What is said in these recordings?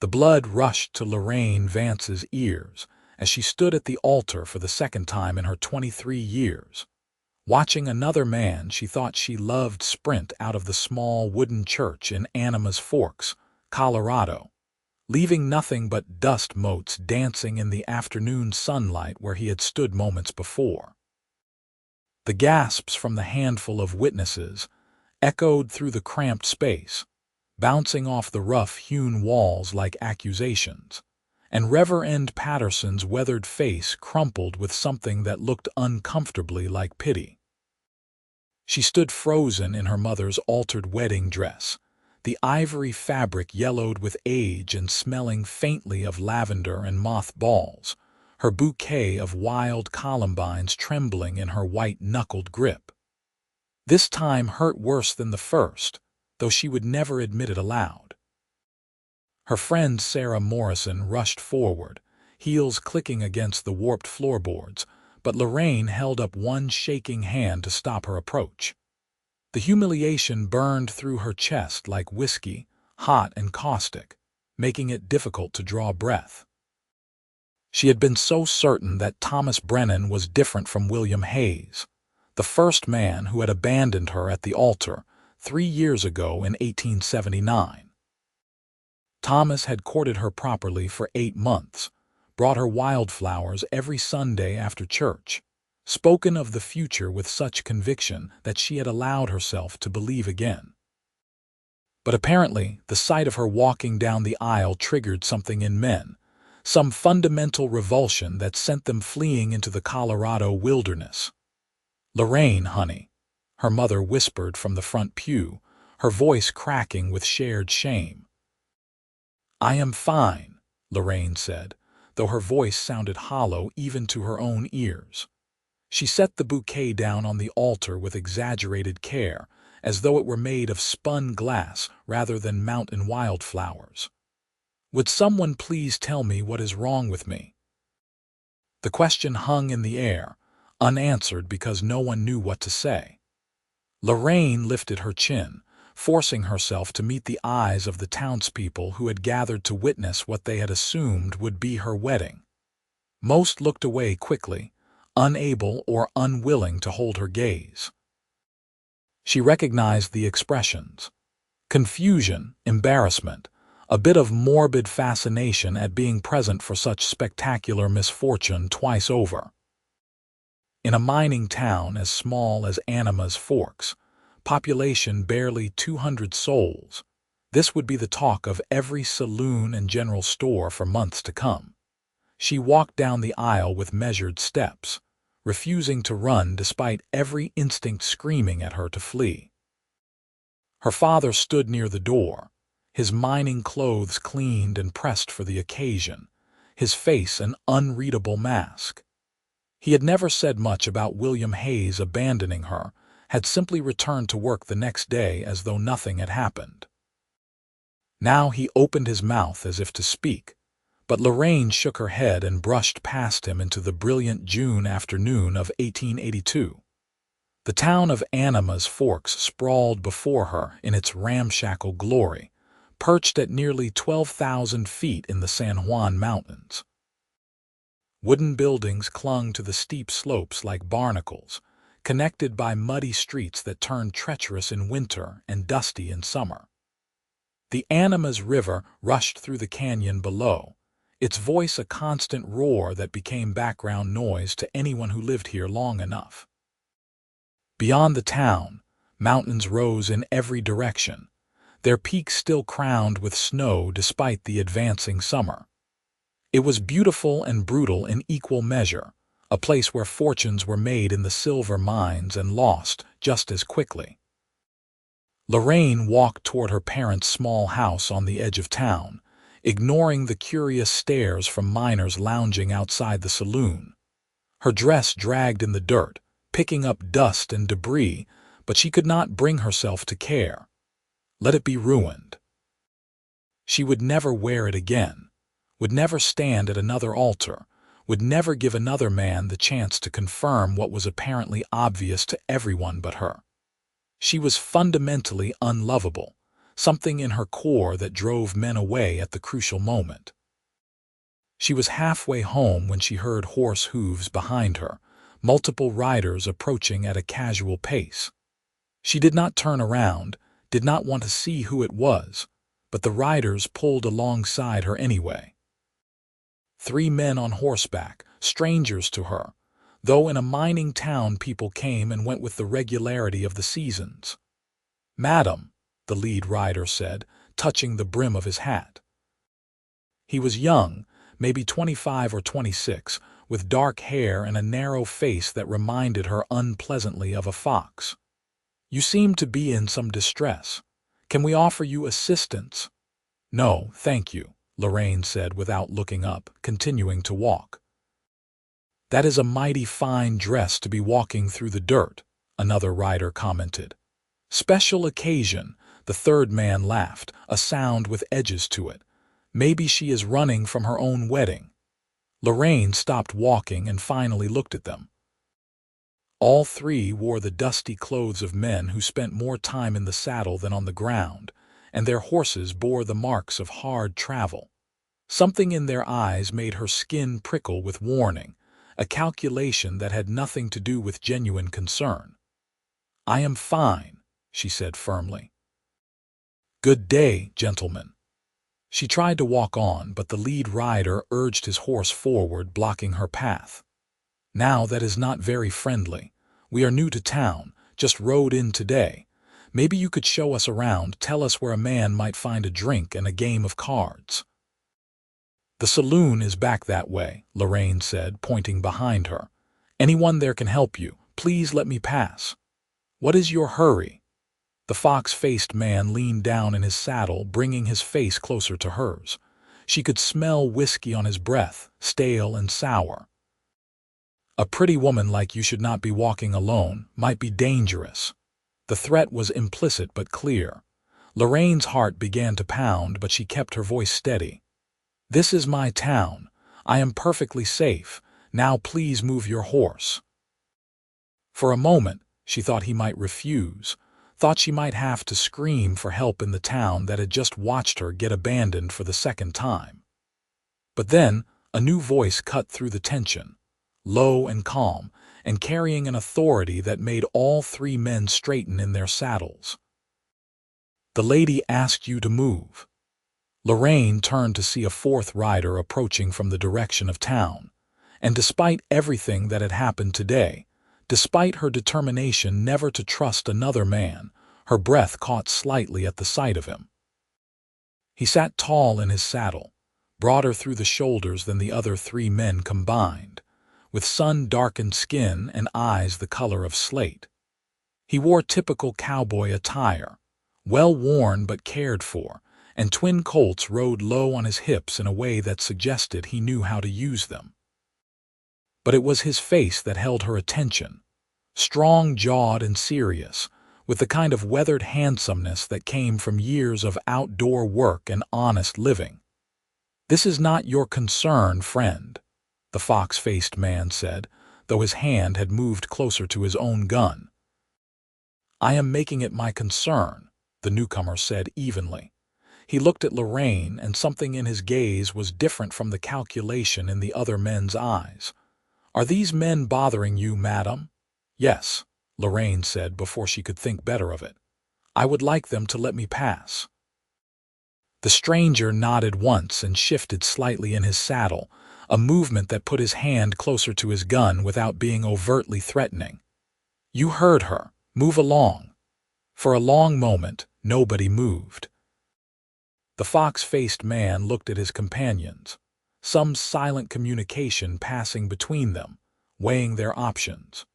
The blood rushed to Lorraine Vance's ears as she stood at the altar for the second time in her 23 years. Watching another man she thought she loved sprint out of the small wooden church in Animas Forks, Colorado, leaving nothing but dust motes dancing in the afternoon sunlight where he had stood moments before. The gasps from the handful of witnesses echoed through the cramped space, bouncing off the rough-hewn walls like accusations, and Reverend Patterson's weathered face crumpled with something that looked uncomfortably like pity. She stood frozen in her mother's altered wedding dress, the ivory fabric yellowed with age and smelling faintly of lavender and mothballs, her bouquet of wild columbines trembling in her white-knuckled grip. This time hurt worse than the first, though she would never admit it aloud. Her friend Sarah Morrison rushed forward, heels clicking against the warped floorboards, but Lorraine held up one shaking hand to stop her approach. The humiliation burned through her chest like whiskey, hot and caustic, making it difficult to draw breath. She had been so certain that Thomas Brennan was different from William Hayes, the first man who had abandoned her at the altar 3 years ago in 1879. Thomas had courted her properly for 8 months, brought her wildflowers every Sunday after church, spoken of the future with such conviction that she had allowed herself to believe again. But apparently, the sight of her walking down the aisle triggered something in men, some fundamental revulsion that sent them fleeing into the Colorado wilderness. "Lorraine, honey," her mother whispered from the front pew, her voice cracking with shared shame. "I am fine," Lorraine said, though her voice sounded hollow even to her own ears. She set the bouquet down on the altar with exaggerated care, as though it were made of spun glass rather than mountain wildflowers. "Would someone please tell me what is wrong with me?" The question hung in the air, unanswered because no one knew what to say. Lorraine lifted her chin, forcing herself to meet the eyes of the townspeople who had gathered to witness what they had assumed would be her wedding. Most looked away quickly, unable or unwilling to hold her gaze. She recognized the expressions: confusion, embarrassment, a bit of morbid fascination at being present for such spectacular misfortune twice over. In a mining town as small as Animas Forks, population barely 200 souls, this would be the talk of every saloon and general store for months to come. She walked down the aisle with measured steps, refusing to run despite every instinct screaming at her to flee. Her father stood near the door, his mining clothes cleaned and pressed for the occasion, his face an unreadable mask. He had never said much about William Hayes abandoning her, had simply returned to work the next day as though nothing had happened. Now he opened his mouth as if to speak, but Lorraine shook her head and brushed past him into the brilliant June afternoon of 1882. The town of Animas Forks sprawled before her in its ramshackle glory, perched at nearly 12,000 feet in the San Juan Mountains. Wooden buildings clung to the steep slopes like barnacles, connected by muddy streets that turned treacherous in winter and dusty in summer. The Animas River rushed through the canyon below, its voice a constant roar that became background noise to anyone who lived here long enough. Beyond the town, mountains rose in every direction, their peaks still crowned with snow despite the advancing summer. It was beautiful and brutal in equal measure, a place where fortunes were made in the silver mines and lost just as quickly. Lorraine walked toward her parents' small house on the edge of town, ignoring the curious stares from miners lounging outside the saloon. Her dress dragged in the dirt, picking up dust and debris, but she could not bring herself to care. Let it be ruined. She would never wear it again, would never stand at another altar, would never give another man the chance to confirm what was apparently obvious to everyone but her. She was fundamentally unlovable, something in her core that drove men away at the crucial moment. She was halfway home when she heard horse hooves behind her, multiple riders approaching at a casual pace. She did not turn around, did not want to see who it was, but the riders pulled alongside her anyway. 3 men on horseback, strangers to her, though in a mining town people came and went with the regularity of the seasons. "Madam," the lead rider said, touching the brim of his hat. He was young, maybe 25 or 26, with dark hair and a narrow face that reminded her unpleasantly of a fox. "You seem to be in some distress. Can we offer you assistance?" "No, thank you," Lorraine said without looking up, continuing to walk. "That is a mighty fine dress to be walking through the dirt," another rider commented. "Special occasion," the third man laughed, a sound with edges to it. "Maybe she is running from her own wedding." Lorraine stopped walking and finally looked at them. All 3 wore the dusty clothes of men who spent more time in the saddle than on the ground, and their horses bore the marks of hard travel. Something in their eyes made her skin prickle with warning, a calculation that had nothing to do with genuine concern. "I am fine," she said firmly. "Good day, gentlemen." She tried to walk on, but the lead rider urged his horse forward, blocking her path. "Now that is not very friendly. We are new to town, just rode in today. Maybe you could show us around, tell us where a man might find a drink and a game of cards." "The saloon is back that way," Lorraine said, pointing behind her. "Anyone there can help you. Please let me pass." "What is your hurry?" The fox-faced man leaned down in his saddle, bringing his face closer to hers. She could smell whiskey on his breath, stale and sour. "A pretty woman like you should not be walking alone, might be dangerous." The threat was implicit but clear. Lorraine's heart began to pound, but she kept her voice steady. "This is my town. I am perfectly safe. Now please move your horse." For a moment, she thought he might refuse, thought she might have to scream for help in the town that had just watched her get abandoned for the second time. But then, a new voice cut through the tension, low and calm, and carrying an authority that made all 3 men straighten in their saddles. "The lady asked you to move." Lorraine turned to see a 4th rider approaching from the direction of town, and despite everything that had happened today, despite her determination never to trust another man, her breath caught slightly at the sight of him. He sat tall in his saddle, broader through the shoulders than the other 3 men combined, with sun-darkened skin and eyes the color of slate. He wore typical cowboy attire, well worn but cared for, and twin colts rode low on his hips in a way that suggested he knew how to use them. But it was his face that held her attention, strong-jawed and serious, with the kind of weathered handsomeness that came from years of outdoor work and honest living. "This is not your concern, friend," the fox-faced man said, though his hand had moved closer to his own gun. "I am making it my concern," the newcomer said evenly. He looked at Lorraine, and something in his gaze was different from the calculation in the other men's eyes. "Are these men bothering you, madam?" "Yes," Lorraine said before she could think better of it. "I would like them to let me pass." The stranger nodded once and shifted slightly in his saddle, a movement that put his hand closer to his gun without being overtly threatening. "You heard her. Move along." For a long moment, nobody moved. The fox-faced man looked at his companions, some silent communication passing between them, weighing their options.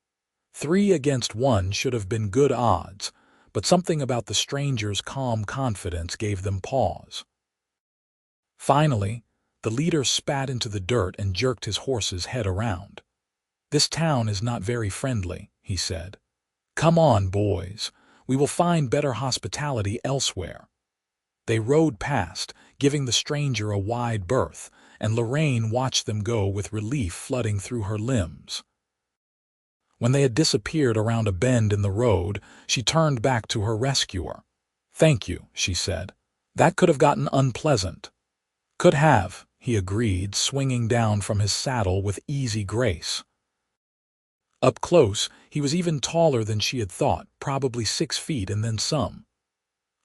3 against 1 should have been good odds, but something about the stranger's calm confidence gave them pause. Finally, the leader spat into the dirt and jerked his horse's head around. "This town is not very friendly," he said. "Come on, boys. We will find better hospitality elsewhere." They rode past, giving the stranger a wide berth, and Lorraine watched them go with relief flooding through her limbs. When they had disappeared around a bend in the road, she turned back to her rescuer. "Thank you," she said. "That could have gotten unpleasant." "Could have," he agreed, swinging down from his saddle with easy grace. Up close, he was even taller than she had thought, probably 6 feet and then some.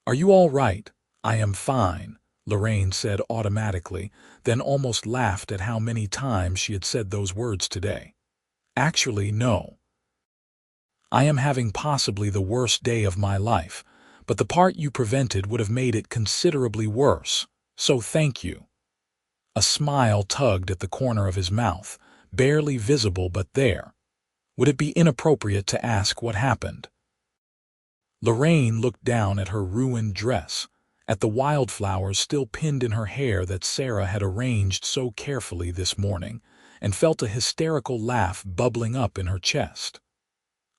"Are you all right?" "I am fine," Lorraine said automatically, then almost laughed at how many times she had said those words today. "Actually, no. I am having possibly the worst day of my life, but the part you prevented would have made it considerably worse, so thank you." A smile tugged at the corner of his mouth, barely visible but there. Would it be inappropriate to ask what happened? Lorraine looked down at her ruined dress, at the wildflowers still pinned in her hair that Sarah had arranged so carefully this morning, and felt a hysterical laugh bubbling up in her chest.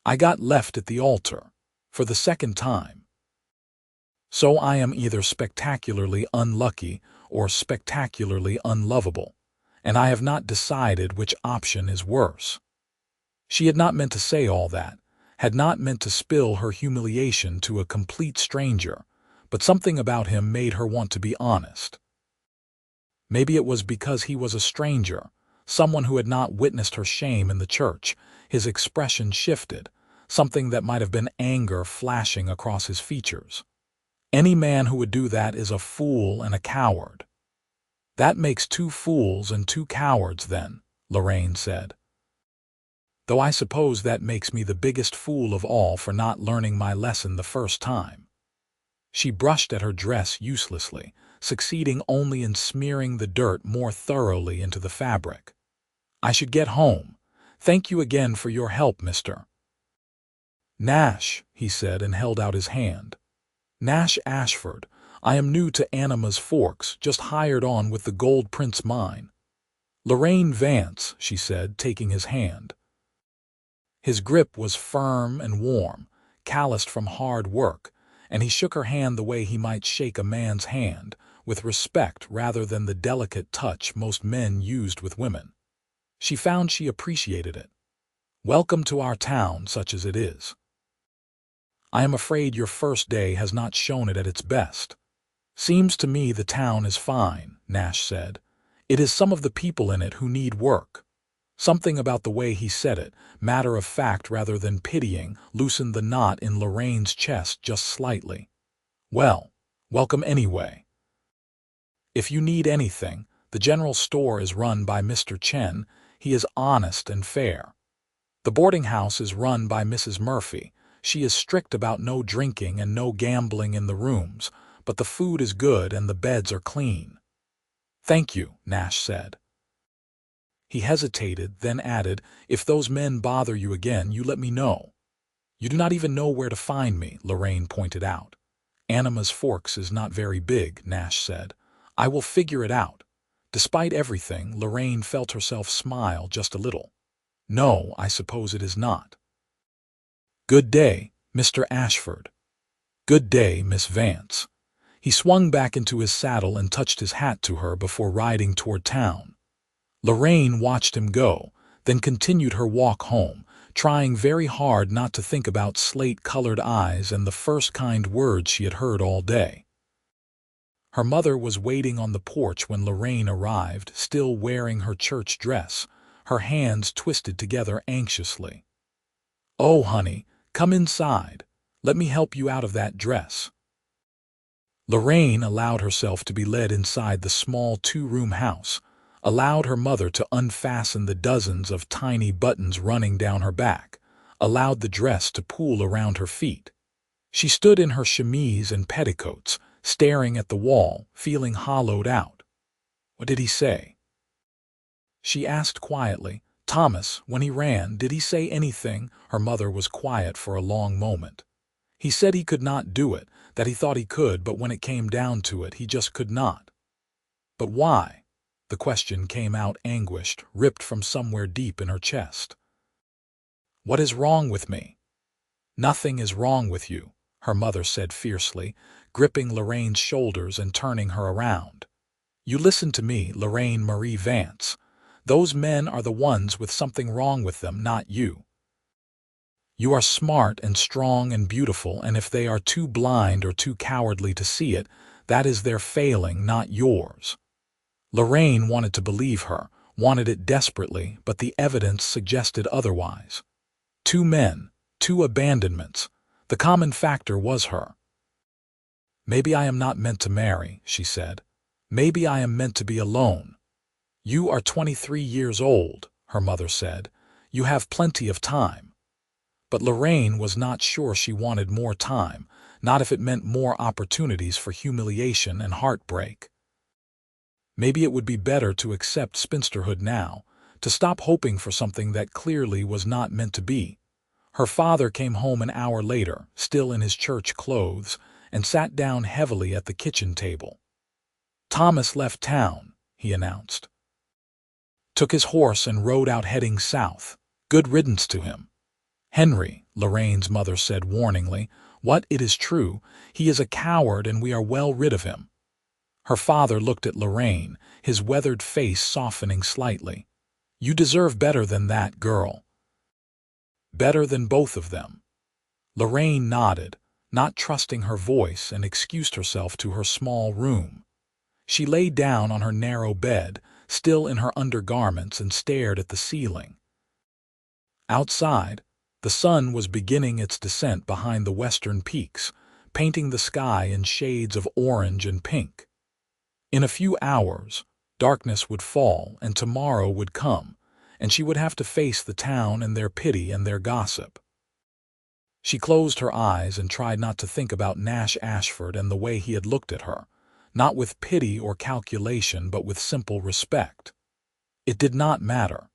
"I got left at the altar, for the second time. So I am either spectacularly unlucky or spectacularly unlovable, and I have not decided which option is worse." She had not meant to say all that, had not meant to spill her humiliation to a complete stranger, but something about him made her want to be honest. Maybe it was because he was a stranger, someone who had not witnessed her shame in the church. His expression shifted, something that might have been anger flashing across his features. "Any man who would do that is a fool and a coward." "That makes 2 fools and 2 cowards then," Lorraine said. "Though I suppose that makes me the biggest fool of all for not learning my lesson the first time." She brushed at her dress uselessly, succeeding only in smearing the dirt more thoroughly into the fabric. "I should get home. Thank you again for your help, Mr. Nash," he said and held out his hand. "Nash Ashford. I am new to Anima's Forks, just hired on with the Gold Prince mine." "Lorraine Vance," she said, taking his hand. His grip was firm and warm, calloused from hard work, and he shook her hand the way he might shake a man's hand, with respect rather than the delicate touch most men used with women. She found she appreciated it. "Welcome to our town, such as it is. I am afraid your first day has not shown it at its best." "Seems to me the town is fine," Nash said. "It is some of the people in it who need work." Something about the way he said it, matter of fact rather than pitying, loosened the knot in Lorraine's chest just slightly. "Well, welcome anyway. If you need anything, the general store is run by Mr. Chen. He is honest and fair. The boarding house is run by Mrs. Murphy. She is strict about no drinking and no gambling in the rooms, but the food is good and the beds are clean." "Thank you," Nash said. He hesitated, then added, "If those men bother you again, you let me know." "You do not even know where to find me," Lorraine pointed out. "Anima's Forks is not very big," Nash said. "I will figure it out." Despite everything, Lorraine felt herself smile just a little. "No, I suppose it is not." "Good day, Mr. Ashford." "Good day, Miss Vance." He swung back into his saddle and touched his hat to her before riding toward town. Lorraine watched him go, then continued her walk home, trying very hard not to think about slate-colored eyes and the first kind words she had heard all day. Her mother was waiting on the porch when Lorraine arrived, still wearing her church dress, her hands twisted together anxiously. "Oh, honey, come inside. Let me help you out of that dress." Lorraine allowed herself to be led inside the small 2-room house, allowed her mother to unfasten the dozens of tiny buttons running down her back, allowed the dress to pool around her feet. She stood in her chemise and petticoats, staring at the wall, feeling hollowed out. "What did he say?" she asked quietly. "Thomas, when he ran, did he say anything?" Her mother was quiet for a long moment. "He said he could not do it, that he thought he could, but when it came down to it, he just could not." "But why?" The question came out anguished, ripped from somewhere deep in her chest. "What is wrong with me?" "Nothing is wrong with you," her mother said fiercely, gripping Lorraine's shoulders and turning her around. "You listen to me, Lorraine Marie Vance. Those men are the ones with something wrong with them, not you." You are smart and strong and beautiful, and if they are too blind or too cowardly to see it, that is their failing, not yours." Lorraine wanted to believe her, wanted it desperately, but the evidence suggested otherwise. Two men, two abandonments. The common factor was her. "Maybe I am not meant to marry," she said. "Maybe I am meant to be alone." "You are 23 years old," her mother said. "You have plenty of time." But Lorraine was not sure she wanted more time, not if it meant more opportunities for humiliation and heartbreak. Maybe it would be better to accept spinsterhood now, to stop hoping for something that clearly was not meant to be. Her father came home an hour later, still in his church clothes, and sat down heavily at the kitchen table. "Thomas left town," he announced. "Took his horse and rode out heading south. Good riddance to him." "Henry," Lorraine's mother said warningly, "what, it is true, he is a coward and we are well rid of him." Her father looked at Lorraine, his weathered face softening slightly. "You deserve better than that, girl." "Better than both of them." Lorraine nodded, not trusting her voice, and excused herself to her small room. She lay down on her narrow bed, still in her undergarments, and stared at the ceiling. Outside, the sun was beginning its descent behind the western peaks, painting the sky in shades of orange and pink. In a few hours, darkness would fall and tomorrow would come, and she would have to face the town and their pity and their gossip. She closed her eyes and tried not to think about Nash Ashford and the way he had looked at her, not with pity or calculation but with simple respect. It did not matter.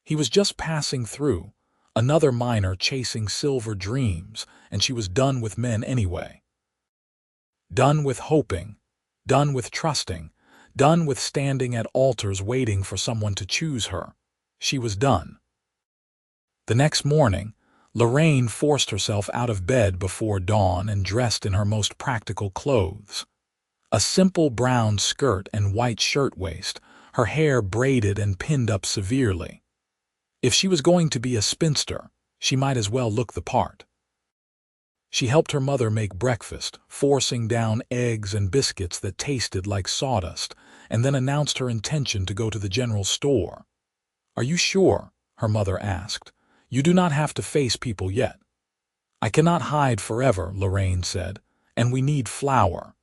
He was just passing through, another miner chasing silver dreams, and she was done with men anyway. Done with hoping, done with trusting, done with standing at altars waiting for someone to choose her. She was done. The next morning, Lorraine forced herself out of bed before dawn and dressed in her most practical clothes. A simple brown skirt and white shirtwaist, her hair braided and pinned up severely. If she was going to be a spinster, she might as well look the part. She helped her mother make breakfast, forcing down eggs and biscuits that tasted like sawdust, and then announced her intention to go to the general store. "Are you sure?" her mother asked. "You do not have to face people yet." "I cannot hide forever," Lorraine said, "and we need flour."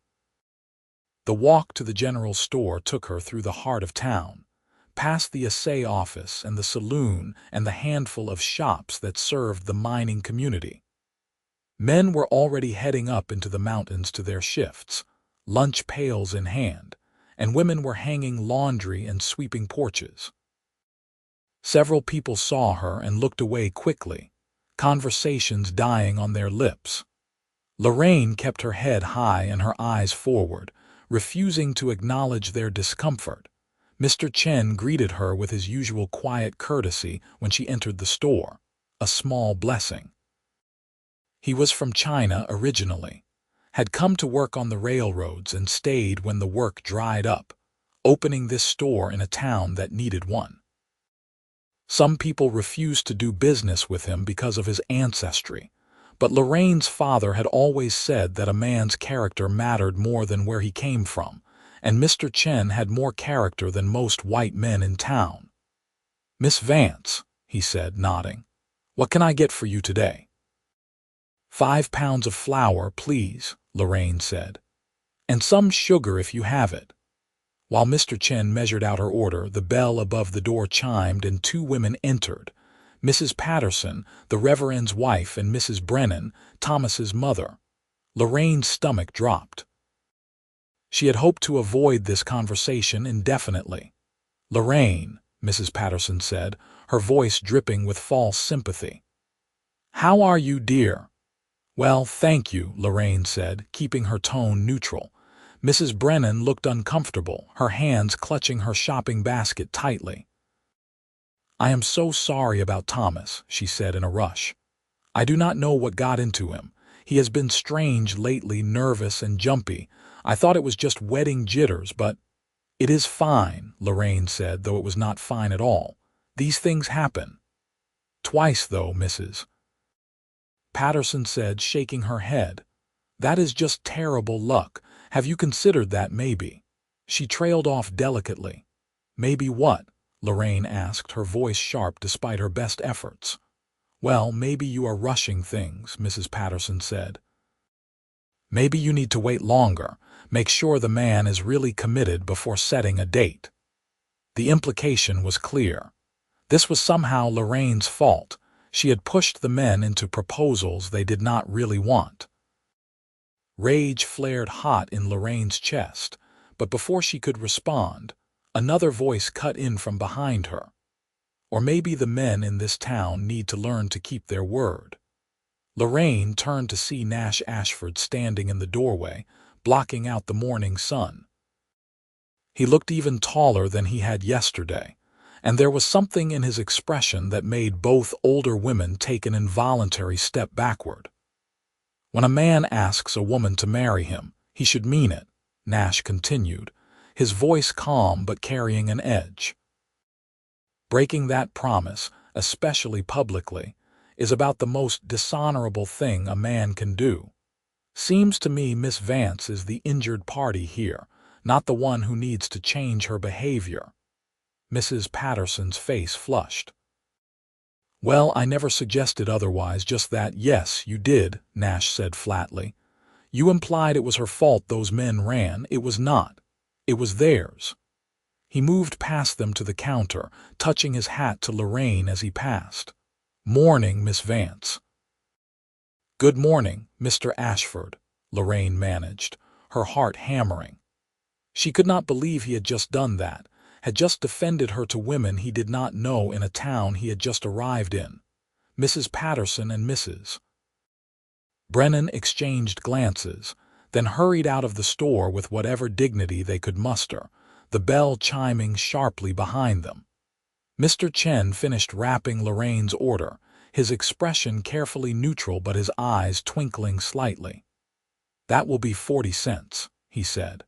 The walk to the general store took her through the heart of town, past the assay office and the saloon and the handful of shops that served the mining community. Men were already heading up into the mountains to their shifts, lunch pails in hand, and women were hanging laundry and sweeping porches. Several people saw her and looked away quickly, conversations dying on their lips. Lorraine kept her head high and her eyes forward, refusing to acknowledge their discomfort. Mr. Chen greeted her with his usual quiet courtesy when she entered the store, a small blessing. He was from China originally, had come to work on the railroads and stayed when the work dried up, opening this store in a town that needed one. Some people refused to do business with him because of his ancestry, but Lorraine's father had always said that a man's character mattered more than where he came from, and Mr. Chen had more character than most white men in town. "Miss Vance," he said, nodding, "what can I get for you today?" "5 pounds of flour, please," Lorraine said. "And some sugar if you have it." While Mr. Chen measured out her order, the bell above the door chimed and 2 women entered, Mrs. Patterson, the Reverend's wife, and Mrs. Brennan, Thomas's mother. Lorraine's stomach dropped. She had hoped to avoid this conversation indefinitely. "Lorraine," Mrs. Patterson said, her voice dripping with false sympathy. "How are you, dear?" "Well, thank you," Lorraine said, keeping her tone neutral. Mrs. Brennan looked uncomfortable, her hands clutching her shopping basket tightly. "I am so sorry about Thomas," she said in a rush. "I do not know what got into him. He has been strange lately, nervous and jumpy. I thought it was just wedding jitters, but—" "It is fine," Lorraine said, though it was not fine at all. "These things happen." "Twice, though, Mrs." Patterson said, shaking her head. That is just terrible luck. Have you considered that maybe? She trailed off delicately. Maybe what? Lorraine asked, her voice sharp despite her best efforts. Well, maybe you are rushing things, Mrs. Patterson said. Maybe you need to wait longer, make sure the man is really committed before setting a date. The implication was clear. This was somehow Lorraine's fault. She had pushed the men into proposals they did not really want. Rage flared hot in Lorraine's chest, but before she could respond, another voice cut in from behind her. Or maybe the men in this town need to learn to keep their word. Lorraine turned to see Nash Ashford standing in the doorway, blocking out the morning sun. He looked even taller than he had yesterday, and there was something in his expression that made both older women take an involuntary step backward. When a man asks a woman to marry him, he should mean it, Nash continued, his voice calm but carrying an edge. Breaking that promise, especially publicly, is about the most dishonorable thing a man can do. Seems to me Miss Vance is the injured party here, not the one who needs to change her behavior. Mrs. Patterson's face flushed. Well, I never suggested otherwise, just that. Yes, you did, Nash said flatly. You implied it was her fault those men ran. It was not. It was theirs. He moved past them to the counter, touching his hat to Lorraine as he passed. Morning, Miss Vance. Good morning, Mr. Ashford, Lorraine managed, her heart hammering. She could not believe he had just done that, had just defended her to women he did not know in a town he had just arrived in. Mrs. Patterson and Mrs. Brennan exchanged glances, then hurried out of the store with whatever dignity they could muster, the bell chiming sharply behind them. Mr. Chen finished wrapping Lorraine's order, his expression carefully neutral but his eyes twinkling slightly. That will be 40 cents, he said.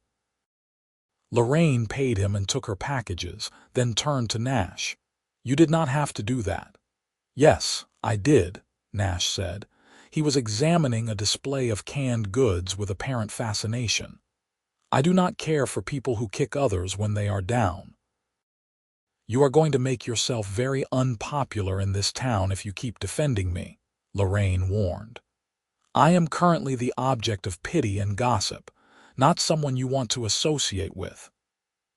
Lorraine paid him and took her packages, then turned to Nash. You did not have to do that. Yes, I did, Nash said. He was examining a display of canned goods with apparent fascination. I do not care for people who kick others when they are down. You are going to make yourself very unpopular in this town if you keep defending me, Lorraine warned. I am currently the object of pity and gossip, not someone you want to associate with.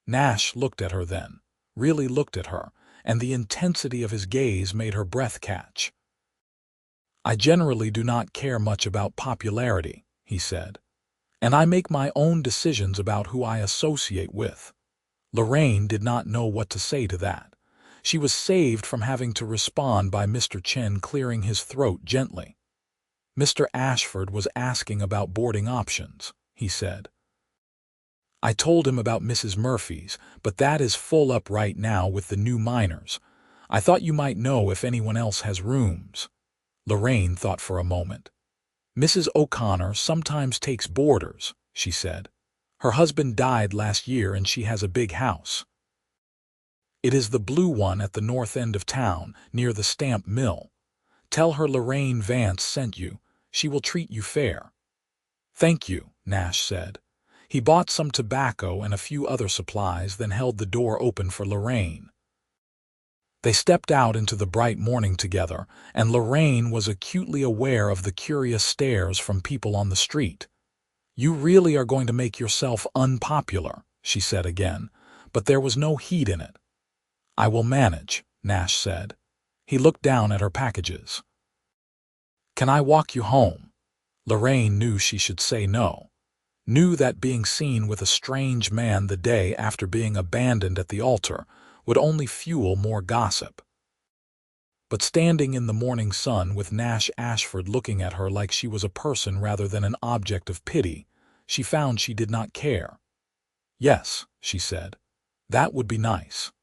Nash looked at her then, really looked at her, and the intensity of his gaze made her breath catch. I generally do not care much about popularity, he said, and I make my own decisions about who I associate with. Lorraine did not know what to say to that. She was saved from having to respond by Mr. Chen clearing his throat gently. Mr. Ashford was asking about boarding options, he said. I told him about Mrs. Murphy's, but that is full up right now with the new minors. I thought you might know if anyone else has rooms. Lorraine thought for a moment. Mrs. O'Connor sometimes takes boarders, she said. Her husband died last year and she has a big house. It is the blue one at the north end of town, near the stamp mill. Tell her Lorraine Vance sent you. She will treat you fair. Thank you, Nash said. He bought some tobacco and a few other supplies, then held the door open for Lorraine. They stepped out into the bright morning together, and Lorraine was acutely aware of the curious stares from people on the street. You really are going to make yourself unpopular, she said again, but there was no heat in it. I will manage, Nash said. He looked down at her packages. Can I walk you home? Lorraine knew she should say no. Knew that being seen with a strange man the day after being abandoned at the altar would only fuel more gossip. But standing in the morning sun with Nash Ashford looking at her like she was a person rather than an object of pity, she found she did not care. Yes, she said. That would be nice.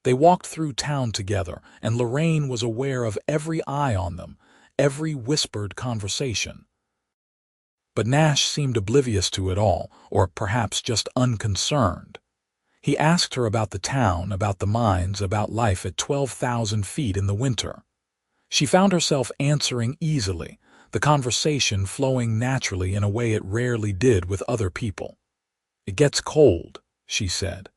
They walked through town together, and Lorraine was aware of every eye on them, every whispered conversation. But Nash seemed oblivious to it all, or perhaps just unconcerned. He asked her about the town, about the mines, about life at 12,000 feet in the winter. She found herself answering easily, the conversation flowing naturally in a way it rarely did with other people. "It gets cold," she said.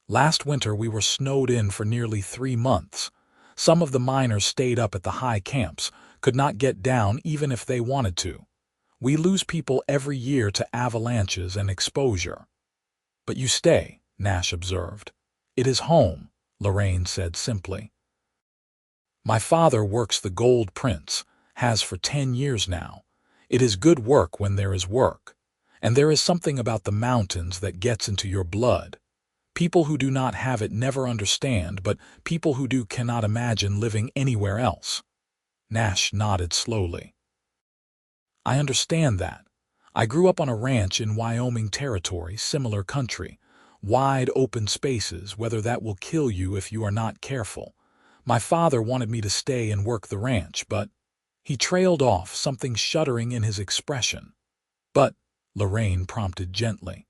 "Last winter we were snowed in for nearly 3 months. Some of the miners stayed up at the high camps, could not get down even if they wanted to. We lose people every year to avalanches and exposure." "But you stay," Nash observed. "It is home," Lorraine said simply. "My father works the Gold Prince, has for 10 years now. It is good work when there is work. And there is something about the mountains that gets into your blood. People who do not have it never understand, but people who do cannot imagine living anywhere else." Nash nodded slowly. "I understand that. I grew up on a ranch in Wyoming Territory, similar country. Wide open spaces, whether that will kill you if you are not careful. My father wanted me to stay and work the ranch, but—" He trailed off, something shuddering in his expression. "But," Lorraine prompted gently.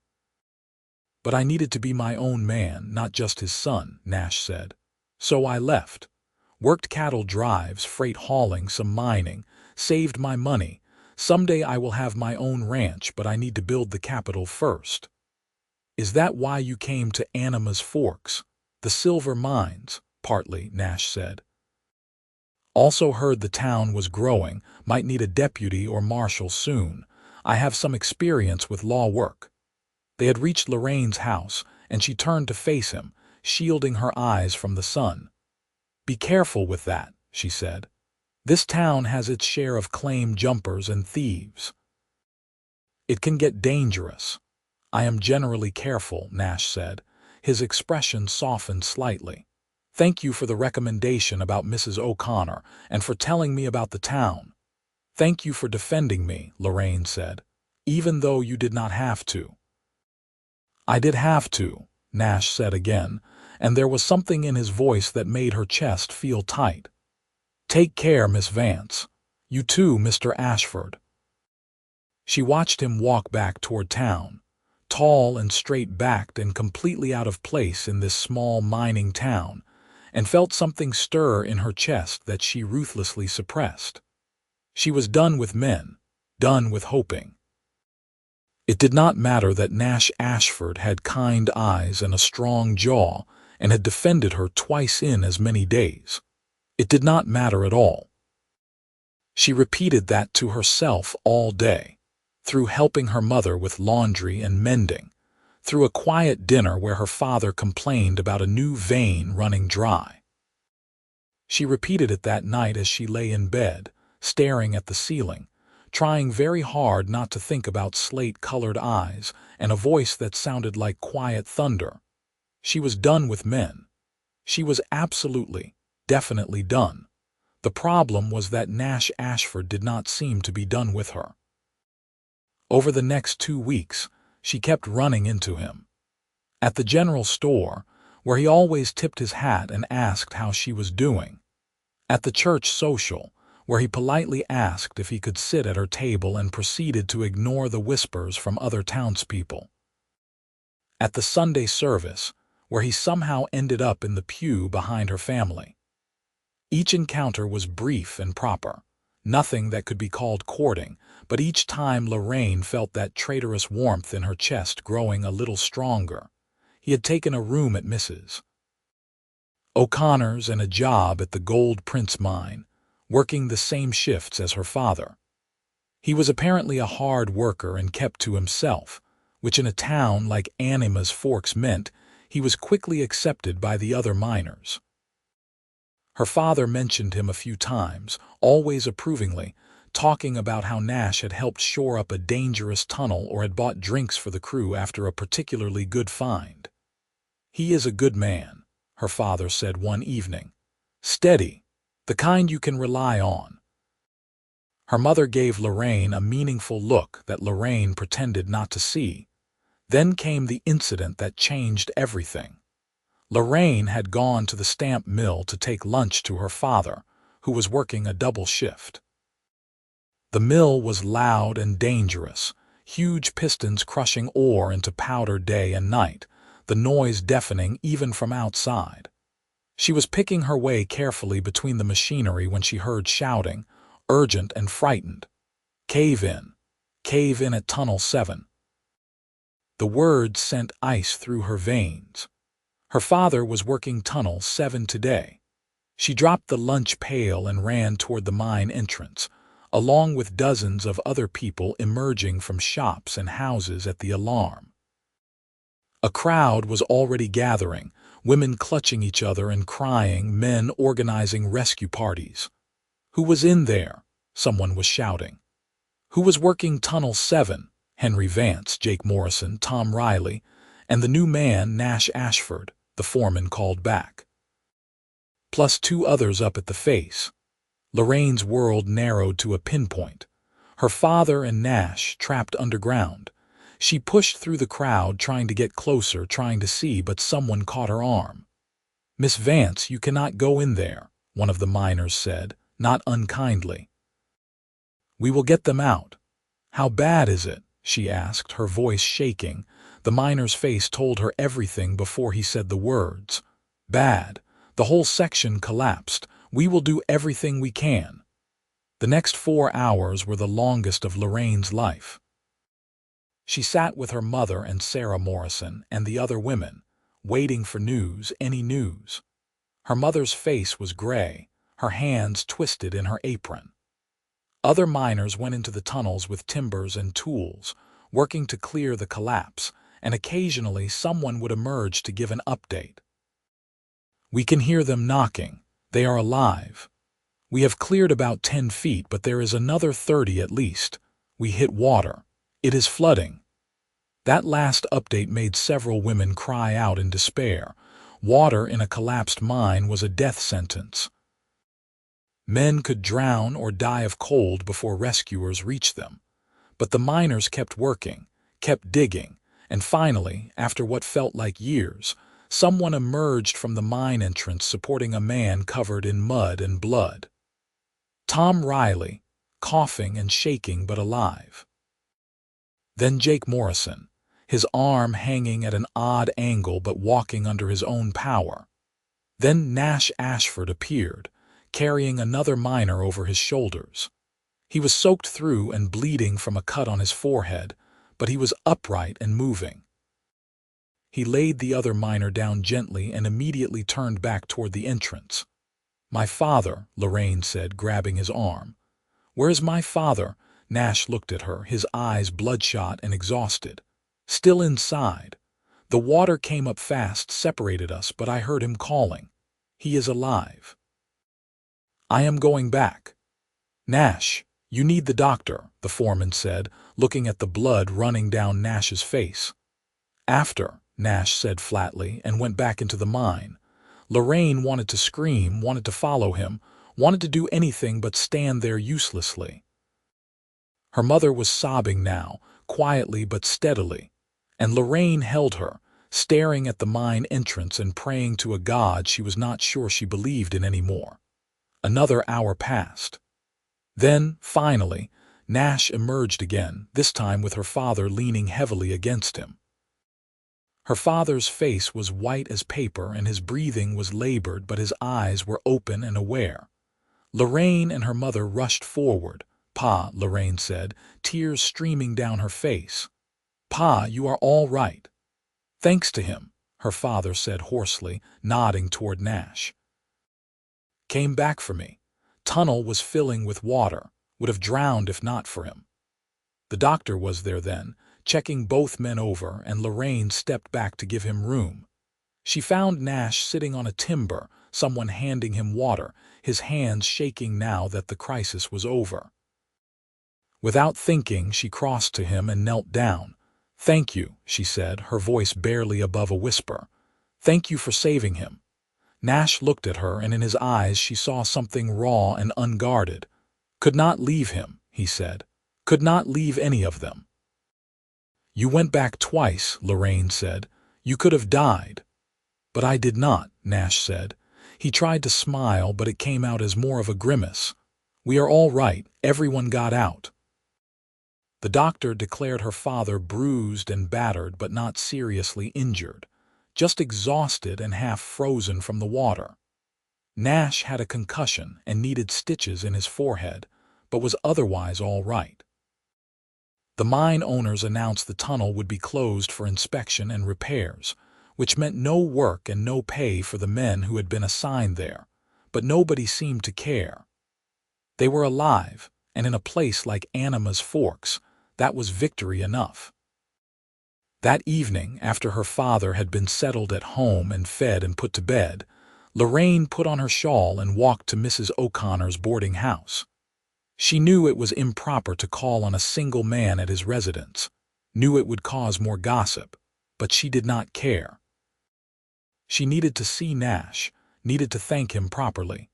"But I needed to be my own man, not just his son," Nash said. "So I left. Worked cattle drives, freight hauling, some mining, saved my money. Someday I will have my own ranch, but I need to build the capital first." "Is that why you came to Animas Forks? The silver mines?" "Partly," Nash said. "Also heard the town was growing, might need a deputy or marshal soon. I have some experience with law work." They had reached Lorraine's house, and she turned to face him, shielding her eyes from the sun. "Be careful with that," she said. "This town has its share of claim jumpers and thieves. It can get dangerous." "I am generally careful," Nash said. His expression softened slightly. "Thank you for the recommendation about Mrs. O'Connor and for telling me about the town." "Thank you for defending me," Lorraine said, "even though you did not have to." "I did have to," Nash said again, and there was something in his voice that made her chest feel tight. "Take care, Miss Vance. You too, Mr. Ashford." She watched him walk back toward town, tall and straight-backed and completely out of place in this small mining town, and felt something stir in her chest that she ruthlessly suppressed. She was done with men, done with hoping. It did not matter that Nash Ashford had kind eyes and a strong jaw and had defended her twice in as many days. It did not matter at all. She repeated that to herself all day, through helping her mother with laundry and mending, through a quiet dinner where her father complained about a new vein running dry. She repeated it that night as she lay in bed, staring at the ceiling, trying very hard not to think about slate-colored eyes and a voice that sounded like quiet thunder. She was done with men. She was absolutely, definitely done. The problem was that Nash Ashford did not seem to be done with her. Over the next 2 weeks, she kept running into him. At the general store, where he always tipped his hat and asked how she was doing. At the church social, where he politely asked if he could sit at her table and proceeded to ignore the whispers from other townspeople. At the Sunday service, where he somehow ended up in the pew behind her family. Each encounter was brief and proper, nothing that could be called courting, but each time Lorraine felt that traitorous warmth in her chest growing a little stronger. He had taken a room at Mrs. O'Connor's and a job at the Gold Prince mine, working the same shifts as her father. He was apparently a hard worker and kept to himself, which in a town like Animas Forks meant he was quickly accepted by the other miners. Her father mentioned him a few times, always approvingly, talking about how Nash had helped shore up a dangerous tunnel or had bought drinks for the crew after a particularly good find. "He is a good man," her father said one evening. "Steady, the kind you can rely on." Her mother gave Lorraine a meaningful look that Lorraine pretended not to see. Then came the incident that changed everything. Lorraine had gone to the stamp mill to take lunch to her father, who was working a double shift. The mill was loud and dangerous, huge pistons crushing ore into powder day and night, the noise deafening even from outside. She was picking her way carefully between the machinery when she heard shouting, urgent and frightened. Cave in. Cave in at Tunnel 7. The words sent ice through her veins. Her father was working Tunnel 7 today. She dropped the lunch pail and ran toward the mine entrance, along with dozens of other people emerging from shops and houses at the alarm. A crowd was already gathering, women clutching each other and crying, men organizing rescue parties. "Who was in there?" someone was shouting. "Who was working Tunnel 7? Henry Vance, Jake Morrison, Tom Riley, and the new man, Nash Ashford," the foreman called back. Plus 2 others up at the face. Lorraine's world narrowed to a pinpoint. Her father and Nash trapped underground. She pushed through the crowd, trying to get closer, trying to see, but someone caught her arm. "Miss Vance, you cannot go in there," one of the miners said, not unkindly. "We will get them out." "How bad is it?" she asked, her voice shaking. The miner's face told her everything before he said the words. "Bad. The whole section collapsed. We will do everything we can." The next 4 hours were the longest of Lorraine's life. She sat with her mother and Sarah Morrison and the other women, waiting for news, any news. Her mother's face was gray, her hands twisted in her apron. Other miners went into the tunnels with timbers and tools, working to clear the collapse, and occasionally someone would emerge to give an update. "We can hear them knocking. They are alive. We have cleared about 10 feet, but there is another 30 at least. We hit water. It is flooding." That last update made several women cry out in despair. Water in a collapsed mine was a death sentence. Men could drown or die of cold before rescuers reached them. But the miners kept working, kept digging, and finally, after what felt like years, someone emerged from the mine entrance supporting a man covered in mud and blood. Tom Riley, coughing and shaking but alive. Then Jake Morrison, his arm hanging at an odd angle but walking under his own power. Then Nash Ashford appeared, carrying another miner over his shoulders. He was soaked through and bleeding from a cut on his forehead, but he was upright and moving. He laid the other miner down gently and immediately turned back toward the entrance. "My father," Lorraine said, grabbing his arm. "Where is my father?" Nash looked at her, his eyes bloodshot and exhausted. "Still inside. The water came up fast, separated us, but I heard him calling. He is alive." "I am going back." "Nash, you need the doctor," the foreman said, looking at the blood running down Nash's face. "After," Nash said flatly, and went back into the mine. Lorraine wanted to scream, wanted to follow him, wanted to do anything but stand there uselessly. Her mother was sobbing now, quietly but steadily, and Lorraine held her, staring at the mine entrance and praying to a God she was not sure she believed in anymore. Another hour passed. Then, finally, Nash emerged again, this time with her father leaning heavily against him. Her father's face was white as paper and his breathing was labored, but his eyes were open and aware. Lorraine and her mother rushed forward. "Pa," Lorraine said, tears streaming down her face. "Pa, you are all right." "Thanks to him," her father said hoarsely, nodding toward Nash. "Came back for me. Tunnel was filling with water, would have drowned if not for him." The doctor was there then, checking both men over, and Lorraine stepped back to give him room. She found Nash sitting on a timber, someone handing him water, his hands shaking now that the crisis was over. Without thinking, she crossed to him and knelt down. "Thank you," she said, her voice barely above a whisper. "Thank you for saving him." Nash looked at her, and in his eyes she saw something raw and unguarded. "Could not leave him," he said. "Could not leave any of them." "You went back twice," Lorraine said. "You could have died." "But I did not," Nash said. He tried to smile, but it came out as more of a grimace. "We are all right. Everyone got out." The doctor declared her father bruised and battered but not seriously injured, just exhausted and half frozen from the water. Nash had a concussion and needed stitches in his forehead, but was otherwise all right. The mine owners announced the tunnel would be closed for inspection and repairs, which meant no work and no pay for the men who had been assigned there, but nobody seemed to care. They were alive, and in a place like Anima's Forks, that was victory enough. That evening, after her father had been settled at home and fed and put to bed, Lorraine put on her shawl and walked to Mrs. O'Connor's boarding house. She knew it was improper to call on a single man at his residence, knew it would cause more gossip, but she did not care. She needed to see Nash, needed to thank him properly.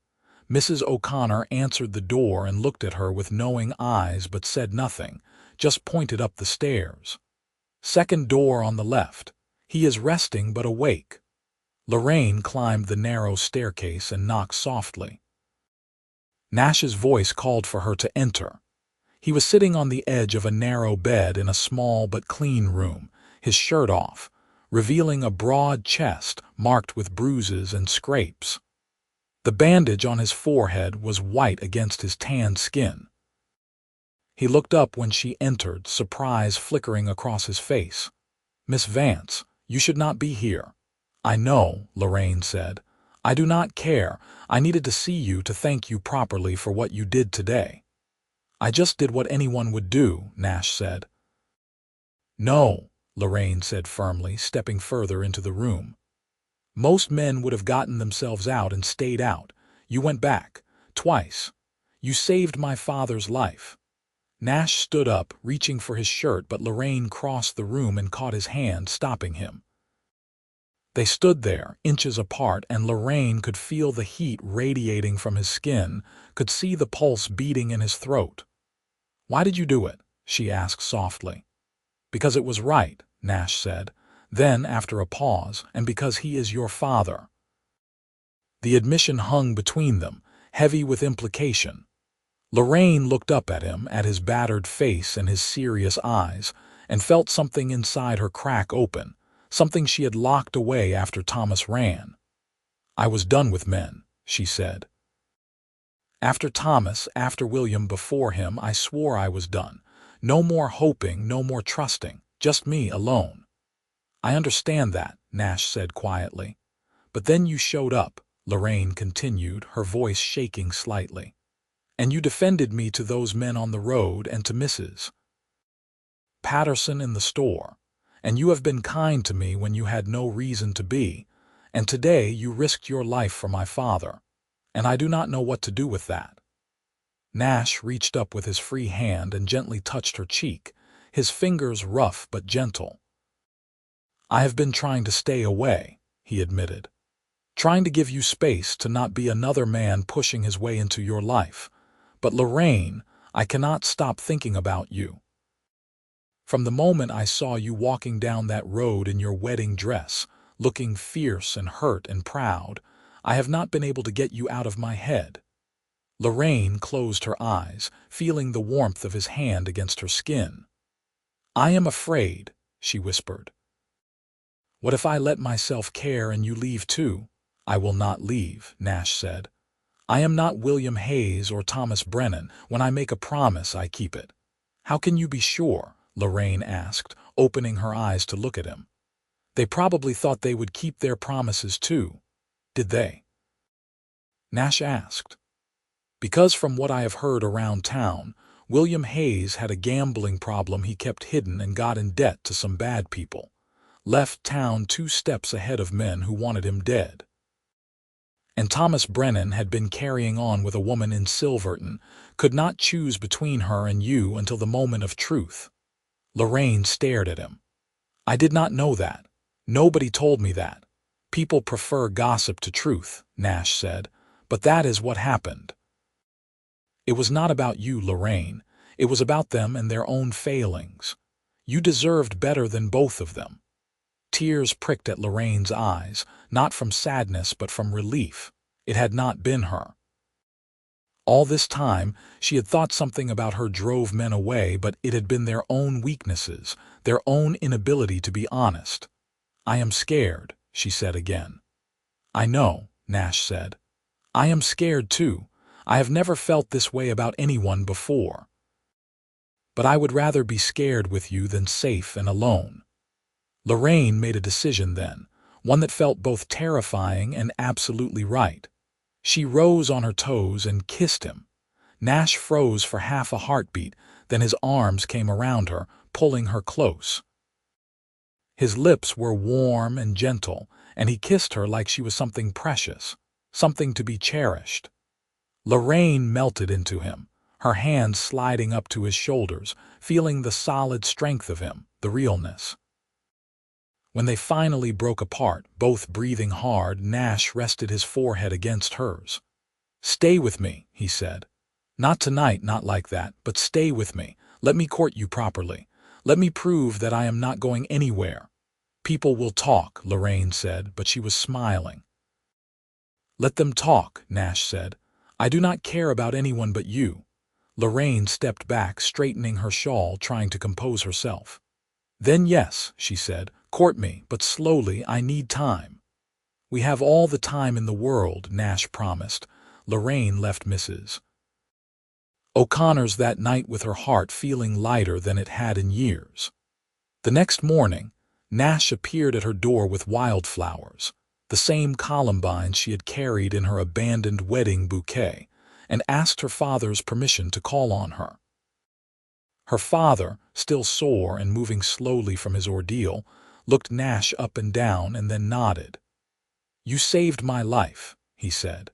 Mrs. O'Connor answered the door and looked at her with knowing eyes but said nothing, just pointed up the stairs. "Second door on the left. He is resting but awake." Lorraine climbed the narrow staircase and knocked softly. Nash's voice called for her to enter. He was sitting on the edge of a narrow bed in a small but clean room, his shirt off, revealing a broad chest marked with bruises and scrapes. The bandage on his forehead was white against his tanned skin. He looked up when she entered, surprise flickering across his face. "Miss Vance, you should not be here." "I know," Lorraine said. "I do not care. I needed to see you to thank you properly for what you did today." "I just did what anyone would do," Nash said. "No," Lorraine said firmly, stepping further into the room. "Most men would have gotten themselves out and stayed out. You went back. Twice. You saved my father's life." Nash stood up, reaching for his shirt, but Lorraine crossed the room and caught his hand, stopping him. They stood there, inches apart, and Lorraine could feel the heat radiating from his skin, could see the pulse beating in his throat. "Why did you do it?" she asked softly. "Because it was right," Nash said. Then, after a pause, "and because he is your father." The admission hung between them, heavy with implication. Lorraine looked up at him, at his battered face and his serious eyes, and felt something inside her crack open, something she had locked away after Thomas ran. "I was done with men," she said. "After Thomas, after William, before him, I swore I was done. No more hoping, no more trusting, just me alone." "I understand that," Nash said quietly. "But then you showed up," Lorraine continued, her voice shaking slightly. "And you defended me to those men on the road and to Mrs. Patterson in the store. And you have been kind to me when you had no reason to be, and today you risked your life for my father, and I do not know what to do with that." Nash reached up with his free hand and gently touched her cheek, his fingers rough but gentle. "I have been trying to stay away," he admitted. "Trying to give you space to not be another man pushing his way into your life. But Lorraine, I cannot stop thinking about you. From the moment I saw you walking down that road in your wedding dress, looking fierce and hurt and proud, I have not been able to get you out of my head." Lorraine closed her eyes, feeling the warmth of his hand against her skin. "I am afraid," she whispered. "What if I let myself care and you leave too?" "I will not leave," Nash said. "I am not William Hayes or Thomas Brennan. When I make a promise, I keep it." "How can you be sure?" Lorraine asked, opening her eyes to look at him. "They probably thought they would keep their promises too. Did they?" Nash asked. "Because from what I have heard around town, William Hayes had a gambling problem he kept hidden and got in debt to some bad people. Left town 2 steps ahead of men who wanted him dead. And Thomas Brennan had been carrying on with a woman in Silverton, could not choose between her and you until the moment of truth." Lorraine stared at him. "I did not know that. Nobody told me that. People prefer gossip to truth," Nash said, "but that is what happened. It was not about you, Lorraine. It was about them and their own failings. You deserved better than both of them." Tears pricked at Lorraine's eyes, not from sadness but from relief. It had not been her. All this time, she had thought something about her drove men away, but it had been their own weaknesses, their own inability to be honest. "I am scared," she said again. "I know," Nash said. "I am scared too. I have never felt this way about anyone before. But I would rather be scared with you than safe and alone." Lorraine made a decision then, one that felt both terrifying and absolutely right. She rose on her toes and kissed him. Nash froze for half a heartbeat, then his arms came around her, pulling her close. His lips were warm and gentle, and he kissed her like she was something precious, something to be cherished. Lorraine melted into him, her hands sliding up to his shoulders, feeling the solid strength of him, the realness. When they finally broke apart, both breathing hard, Nash rested his forehead against hers. "Stay with me," he said. "Not tonight, not like that, but stay with me. Let me court you properly. Let me prove that I am not going anywhere." "People will talk," Lorraine said, but she was smiling. "Let them talk," Nash said. "I do not care about anyone but you." Lorraine stepped back, straightening her shawl, trying to compose herself. "Then yes," she said, "court me, but slowly. I need time." "We have all the time in the world," Nash promised. Lorraine left Mrs. O'Connor's that night with her heart feeling lighter than it had in years. The next morning, Nash appeared at her door with wildflowers, the same columbine she had carried in her abandoned wedding bouquet, and asked her father's permission to call on her. Her father, still sore and moving slowly from his ordeal, looked Nash up and down and then nodded. "You saved my life," he said.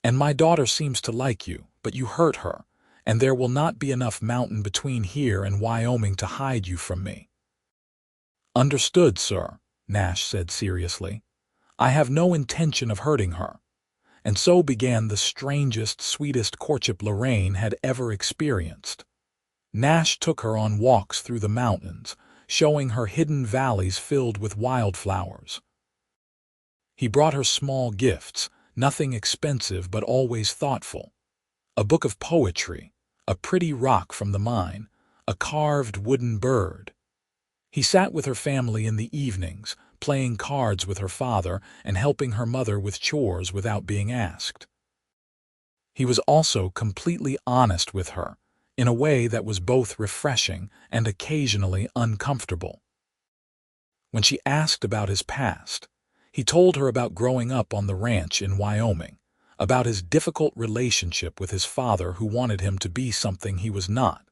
"And my daughter seems to like you, but you hurt her, and there will not be enough mountain between here and Wyoming to hide you from me." "Understood, sir," Nash said seriously. "I have no intention of hurting her." And so began the strangest, sweetest courtship Lorraine had ever experienced. Nash took her on walks through the mountains, showing her hidden valleys filled with wildflowers. He brought her small gifts, nothing expensive but always thoughtful. A book of poetry, a pretty rock from the mine, a carved wooden bird. He sat with her family in the evenings, playing cards with her father and helping her mother with chores without being asked. He was also completely honest with her, in a way that was both refreshing and occasionally uncomfortable. When she asked about his past, he told her about growing up on the ranch in Wyoming, about his difficult relationship with his father who wanted him to be something he was not,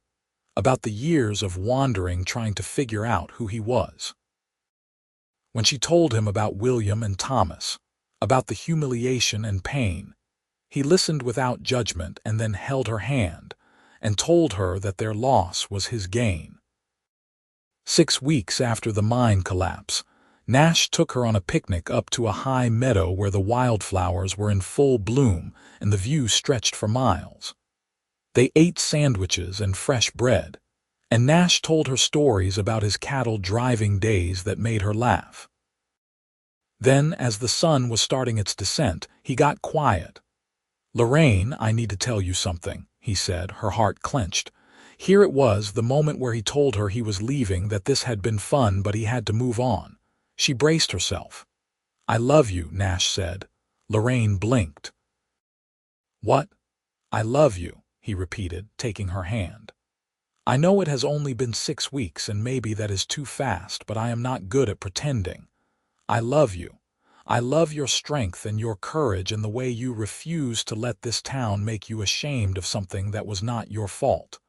about the years of wandering trying to figure out who he was. When she told him about William and Thomas, about the humiliation and pain, he listened without judgment and then held her hand and told her that their loss was his gain. 6 weeks after the mine collapse, Nash took her on a picnic up to a high meadow where the wildflowers were in full bloom and the view stretched for miles. They ate sandwiches and fresh bread, and Nash told her stories about his cattle driving days that made her laugh. Then, as the sun was starting its descent, he got quiet. "Lorraine, I need to tell you something," he said, her heart clenched. Here it was, the moment where he told her he was leaving, that this had been fun, but he had to move on. She braced herself. "I love you," Nash said. Lorraine blinked. "What?" "I love you," he repeated, taking her hand. "I know it has only been 6 weeks, and maybe that is too fast, but I am not good at pretending. I love you. I love your strength and your courage and the way you refuse to let this town make you ashamed of something that was not your fault.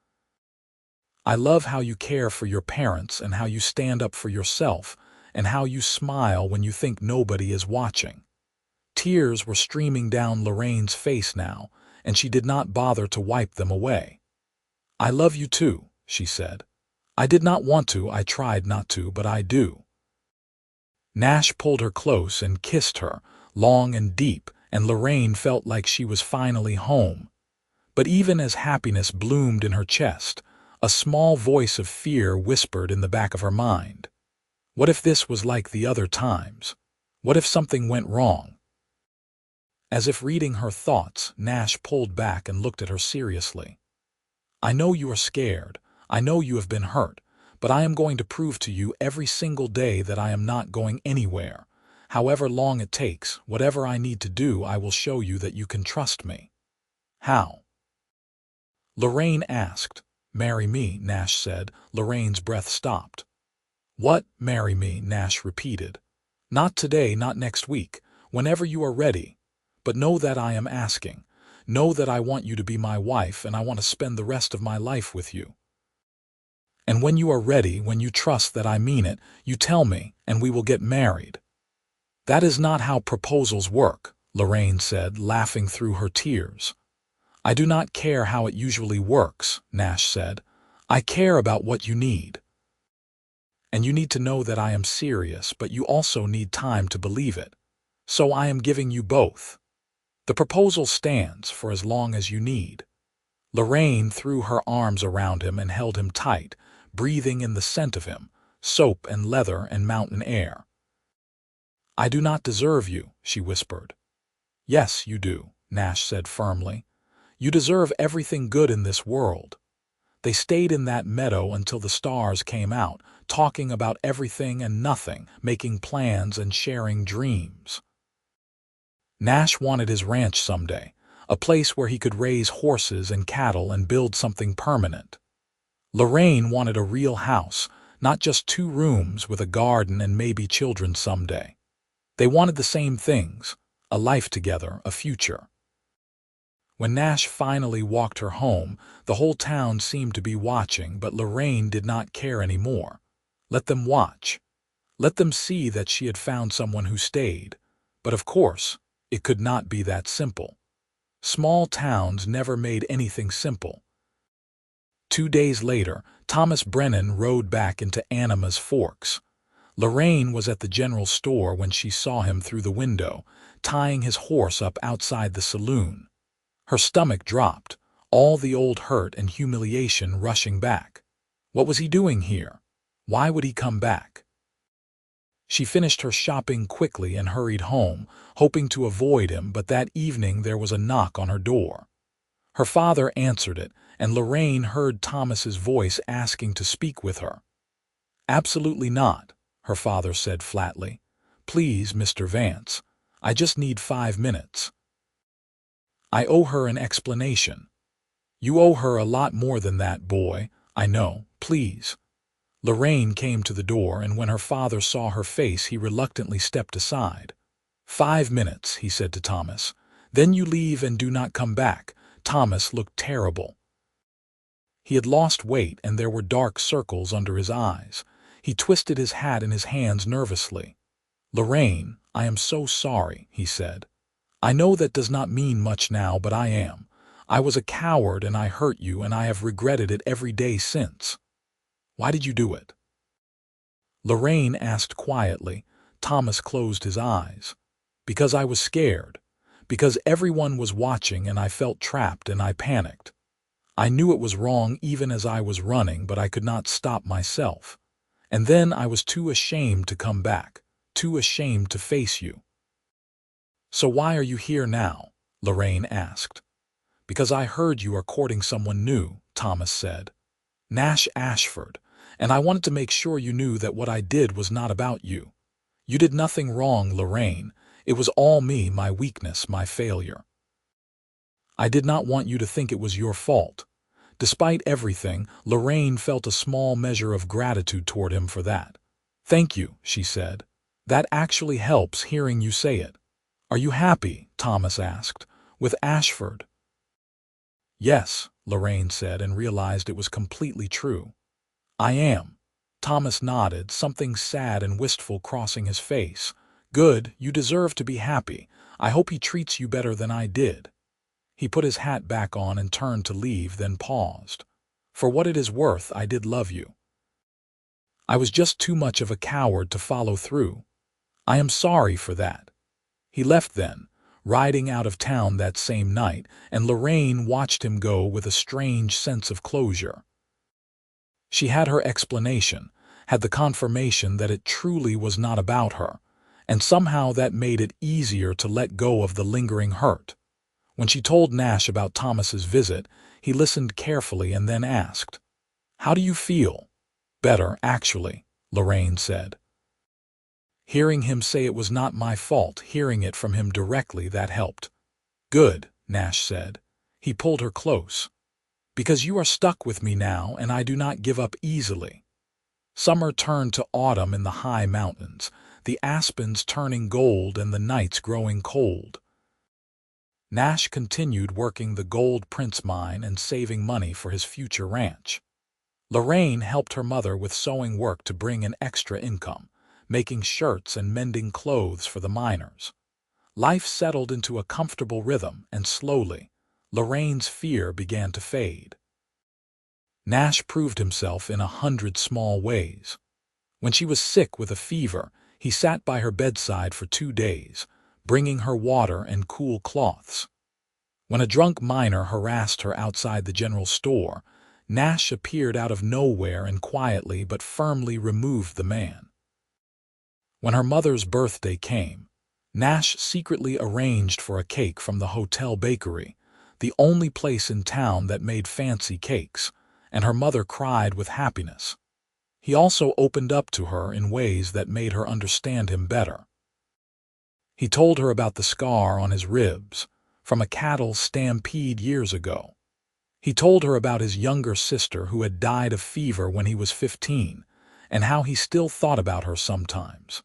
I love how you care for your parents and how you stand up for yourself and how you smile when you think nobody is watching." Tears were streaming down Lorraine's face now, and she did not bother to wipe them away. "I love you too," she said. "I did not want to, I tried not to, but I do." Nash pulled her close and kissed her, long and deep, and Lorraine felt like she was finally home. But even as happiness bloomed in her chest, a small voice of fear whispered in the back of her mind. What if this was like the other times? What if something went wrong? As if reading her thoughts, Nash pulled back and looked at her seriously. "I know you are scared. I know you have been hurt. But I am going to prove to you every single day that I am not going anywhere. However long it takes, whatever I need to do, I will show you that you can trust me." How? Lorraine asked. Marry me, Nash said. Lorraine's breath stopped. What, marry me? Nash repeated. Not today, not next week, whenever you are ready. But know that I am asking. Know that I want you to be my wife and I want to spend the rest of my life with you. And when you are ready, when you trust that I mean it, you tell me, and we will get married. That is not how proposals work, Lorraine said, laughing through her tears. I do not care how it usually works, Nash said. I care about what you need. And you need to know that I am serious, but you also need time to believe it. So I am giving you both. The proposal stands for as long as you need. Lorraine threw her arms around him and held him tight, breathing in the scent of him, soap and leather and mountain air. I do not deserve you, she whispered. Yes, you do, Nash said firmly. You deserve everything good in this world. They stayed in that meadow until the stars came out, talking about everything and nothing, making plans and sharing dreams. Nash wanted his ranch someday, a place where he could raise horses and cattle and build something permanent. Lorraine wanted a real house, not just 2 rooms with a garden and maybe children someday. They wanted the same things, a life together, a future. When Nash finally walked her home, the whole town seemed to be watching, but Lorraine did not care anymore. Let them watch. Let them see that she had found someone who stayed. But of course, it could not be that simple. Small towns never made anything simple. 2 days later, Thomas Brennan rode back into Anima's Forks. Lorraine was at the general store when she saw him through the window, tying his horse up outside the saloon. Her stomach dropped, all the old hurt and humiliation rushing back. What was he doing here? Why would he come back? She finished her shopping quickly and hurried home, hoping to avoid him, but that evening there was a knock on her door. Her father answered it, and Lorraine heard Thomas's voice asking to speak with her. Absolutely not, her father said flatly. Please, Mr. Vance, I just need 5 minutes. I owe her an explanation. You owe her a lot more than that, boy. I know, please. Lorraine came to the door, and when her father saw her face, he reluctantly stepped aside. 5 minutes, he said to Thomas. Then you leave and do not come back. Thomas looked terrible. He had lost weight, and there were dark circles under his eyes. He twisted his hat in his hands nervously. Lorraine, I am so sorry, he said. I know that does not mean much now, but I am. I was a coward and I hurt you, and I have regretted it every day since. Why did you do it? Lorraine asked quietly. Thomas closed his eyes. Because I was scared. Because everyone was watching and I felt trapped and I panicked. I knew it was wrong even as I was running, but I could not stop myself. And then I was too ashamed to come back, too ashamed to face you. So why are you here now? Lorraine asked. Because I heard you are courting someone new, Thomas said. Nash Ashford, and I wanted to make sure you knew that what I did was not about you. You did nothing wrong, Lorraine. It was all me, my weakness, my failure. I did not want you to think it was your fault. Despite everything, Lorraine felt a small measure of gratitude toward him for that. Thank you, she said. That actually helps, hearing you say it. Are you happy? Thomas asked. With Ashford? Yes, Lorraine said, and realized it was completely true. I am. Thomas nodded, something sad and wistful crossing his face. Good, you deserve to be happy. I hope he treats you better than I did. He put his hat back on and turned to leave, then paused. For what it is worth, I did love you. I was just too much of a coward to follow through. I am sorry for that. He left then, riding out of town that same night, and Lorraine watched him go with a strange sense of closure. She had her explanation, had the confirmation that it truly was not about her, and somehow that made it easier to let go of the lingering hurt. When she told Nash about Thomas's visit, he listened carefully and then asked, How do you feel? Better, actually, Lorraine said. Hearing him say it was not my fault, hearing it from him directly, that helped. Good, Nash said. He pulled her close. "Because you are stuck with me now, and I do not give up easily." Summer turned to autumn in the high mountains, the aspens turning gold and the nights growing cold. Nash continued working the Gold Prince mine and saving money for his future ranch. Lorraine helped her mother with sewing work to bring in extra income, making shirts and mending clothes for the miners. Life settled into a comfortable rhythm, and slowly, Lorraine's fear began to fade. Nash proved himself in 100 small ways. When she was sick with a fever, he sat by her bedside for 2 days, bringing her water and cool cloths. When a drunk miner harassed her outside the general store, Nash appeared out of nowhere and quietly but firmly removed the man. When her mother's birthday came, Nash secretly arranged for a cake from the hotel bakery, the only place in town that made fancy cakes, and her mother cried with happiness. He also opened up to her in ways that made her understand him better. He told her about the scar on his ribs, from a cattle stampede years ago. He told her about his younger sister who had died of fever when he was 15, and how he still thought about her sometimes.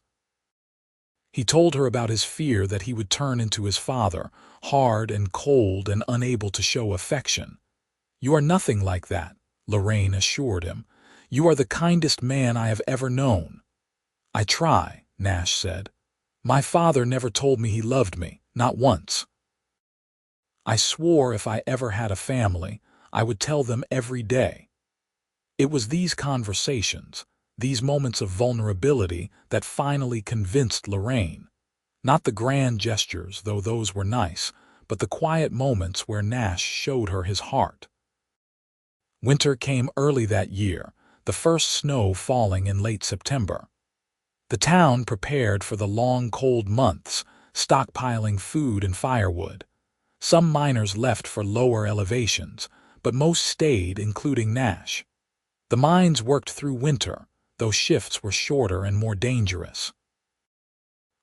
He told her about his fear that he would turn into his father, hard and cold and unable to show affection. "You are nothing like that," Lorraine assured him. "You are the kindest man I have ever known." "I try," Nash said. "My father never told me he loved me, not once. I swore if I ever had a family, I would tell them every day." It was these conversations, these moments of vulnerability, that finally convinced Lorraine. Not the grand gestures, though those were nice, but the quiet moments where Nash showed her his heart. Winter came early that year, the first snow falling in late September. The town prepared for the long, cold months, stockpiling food and firewood. Some miners left for lower elevations, but most stayed, including Nash. The mines worked through winter, though shifts were shorter and more dangerous.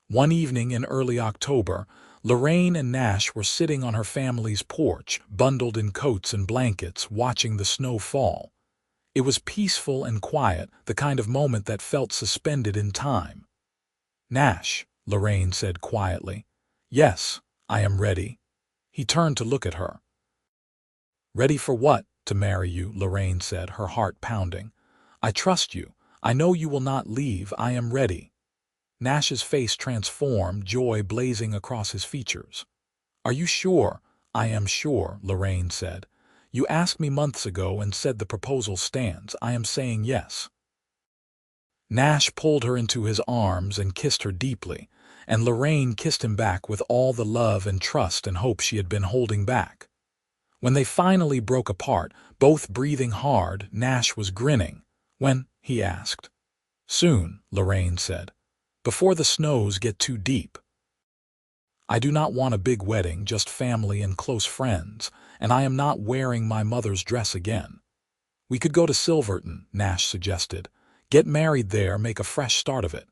One evening in early October, Lorraine and Nash were sitting on her family's porch, bundled in coats and blankets, watching the snow fall. It was peaceful and quiet, the kind of moment that felt suspended in time. "Nash," Lorraine said quietly. "Yes, I am ready." He turned to look at her. "Ready for what?" "To marry you," Lorraine said, her heart pounding. "I trust you. I know you will not leave. I am ready." Nash's face transformed, joy blazing across his features. "Are you sure?" "I am sure," Lorraine said. "You asked me months ago and said the proposal stands. I am saying yes." Nash pulled her into his arms and kissed her deeply, and Lorraine kissed him back with all the love and trust and hope she had been holding back. When they finally broke apart, both breathing hard, Nash was grinning. "When?" he asked. "Soon," Lorraine said. "Before the snows get too deep. I do not want a big wedding, just family and close friends, and I am not wearing my mother's dress again." "We could go to Silverton," Nash suggested. "Get married there, make a fresh start of it."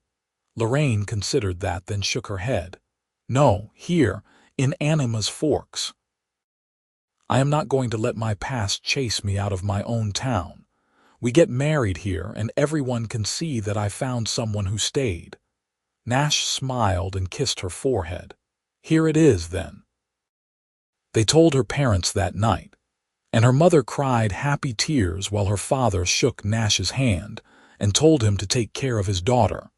Lorraine considered that, then shook her head. "No, here, in Anima's Forks. I am not going to let my past chase me out of my own town. We get married here, and everyone can see that I found someone who stayed." Nash smiled and kissed her forehead. "Here it is, then." They told her parents that night, and her mother cried happy tears while her father shook Nash's hand and told him to take care of his daughter.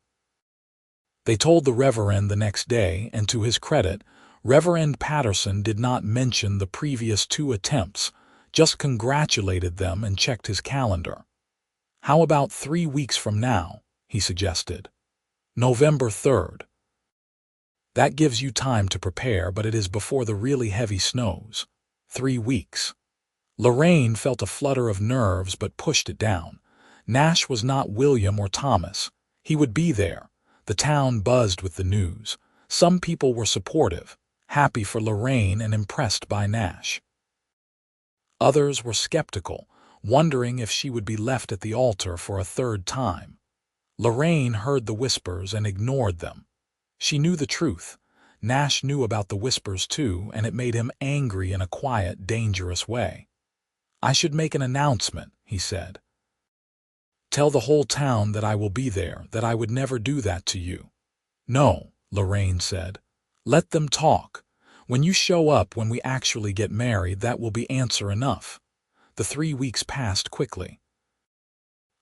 They told the Reverend the next day, and to his credit, Reverend Patterson did not mention the previous 2 attempts, just congratulated them and checked his calendar. "How about 3 weeks from now?" he suggested. "November 3rd. That gives you time to prepare, but it is before the really heavy snows. 3 weeks. Lorraine felt a flutter of nerves but pushed it down. Nash was not William or Thomas. He would be there. The town buzzed with the news. Some people were supportive, happy for Lorraine and impressed by Nash. Others were skeptical, wondering if she would be left at the altar for a 3rd time. Lorraine heard the whispers and ignored them. She knew the truth. Nash knew about the whispers too, and it made him angry in a quiet, dangerous way. "I should make an announcement," he said. "Tell the whole town that I will be there, that I would never do that to you." "No," Lorraine said. "Let them talk. When you show up, when we actually get married, that will be answer enough." The 3 weeks passed quickly.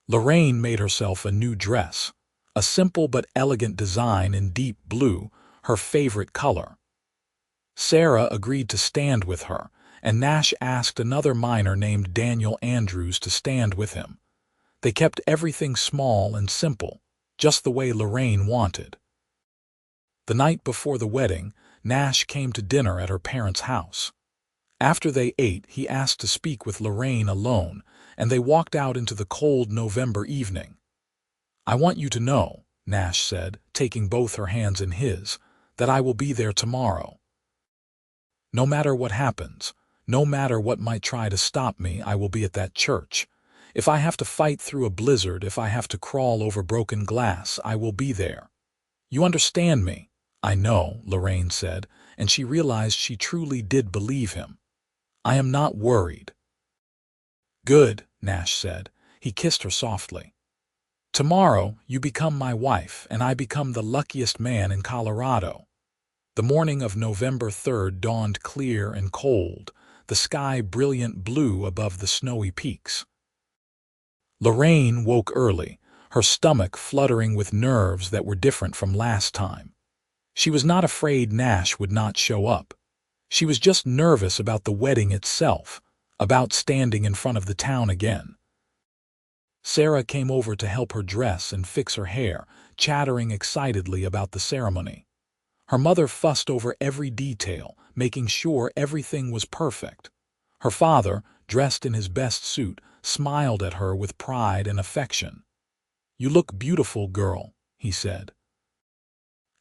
Lorraine made herself a new dress, a simple but elegant design in deep blue, her favorite color. Sarah agreed to stand with her, and Nash asked another miner named Daniel Andrews to stand with him. They kept everything small and simple, just the way Lorraine wanted. The night before the wedding, Nash came to dinner at her parents' house. After they ate, he asked to speak with Lorraine alone, and they walked out into the cold November evening. "I want you to know," Nash said, taking both her hands in his, "that I will be there tomorrow. No matter what happens, no matter what might try to stop me, I will be at that church. If I have to fight through a blizzard, if I have to crawl over broken glass, I will be there. You understand me?" "I know," Lorraine said, and she realized she truly did believe him. "I am not worried." "Good," Nash said. He kissed her softly. "Tomorrow, you become my wife, and I become the luckiest man in Colorado." The morning of November 3rd dawned clear and cold, the sky brilliant blue above the snowy peaks. Lorraine woke early, her stomach fluttering with nerves that were different from last time. She was not afraid Nash would not show up. She was just nervous about the wedding itself, about standing in front of the town again. Sarah came over to help her dress and fix her hair, chattering excitedly about the ceremony. Her mother fussed over every detail, making sure everything was perfect. Her father, dressed in his best suit, smiled at her with pride and affection. "You look beautiful, girl," he said.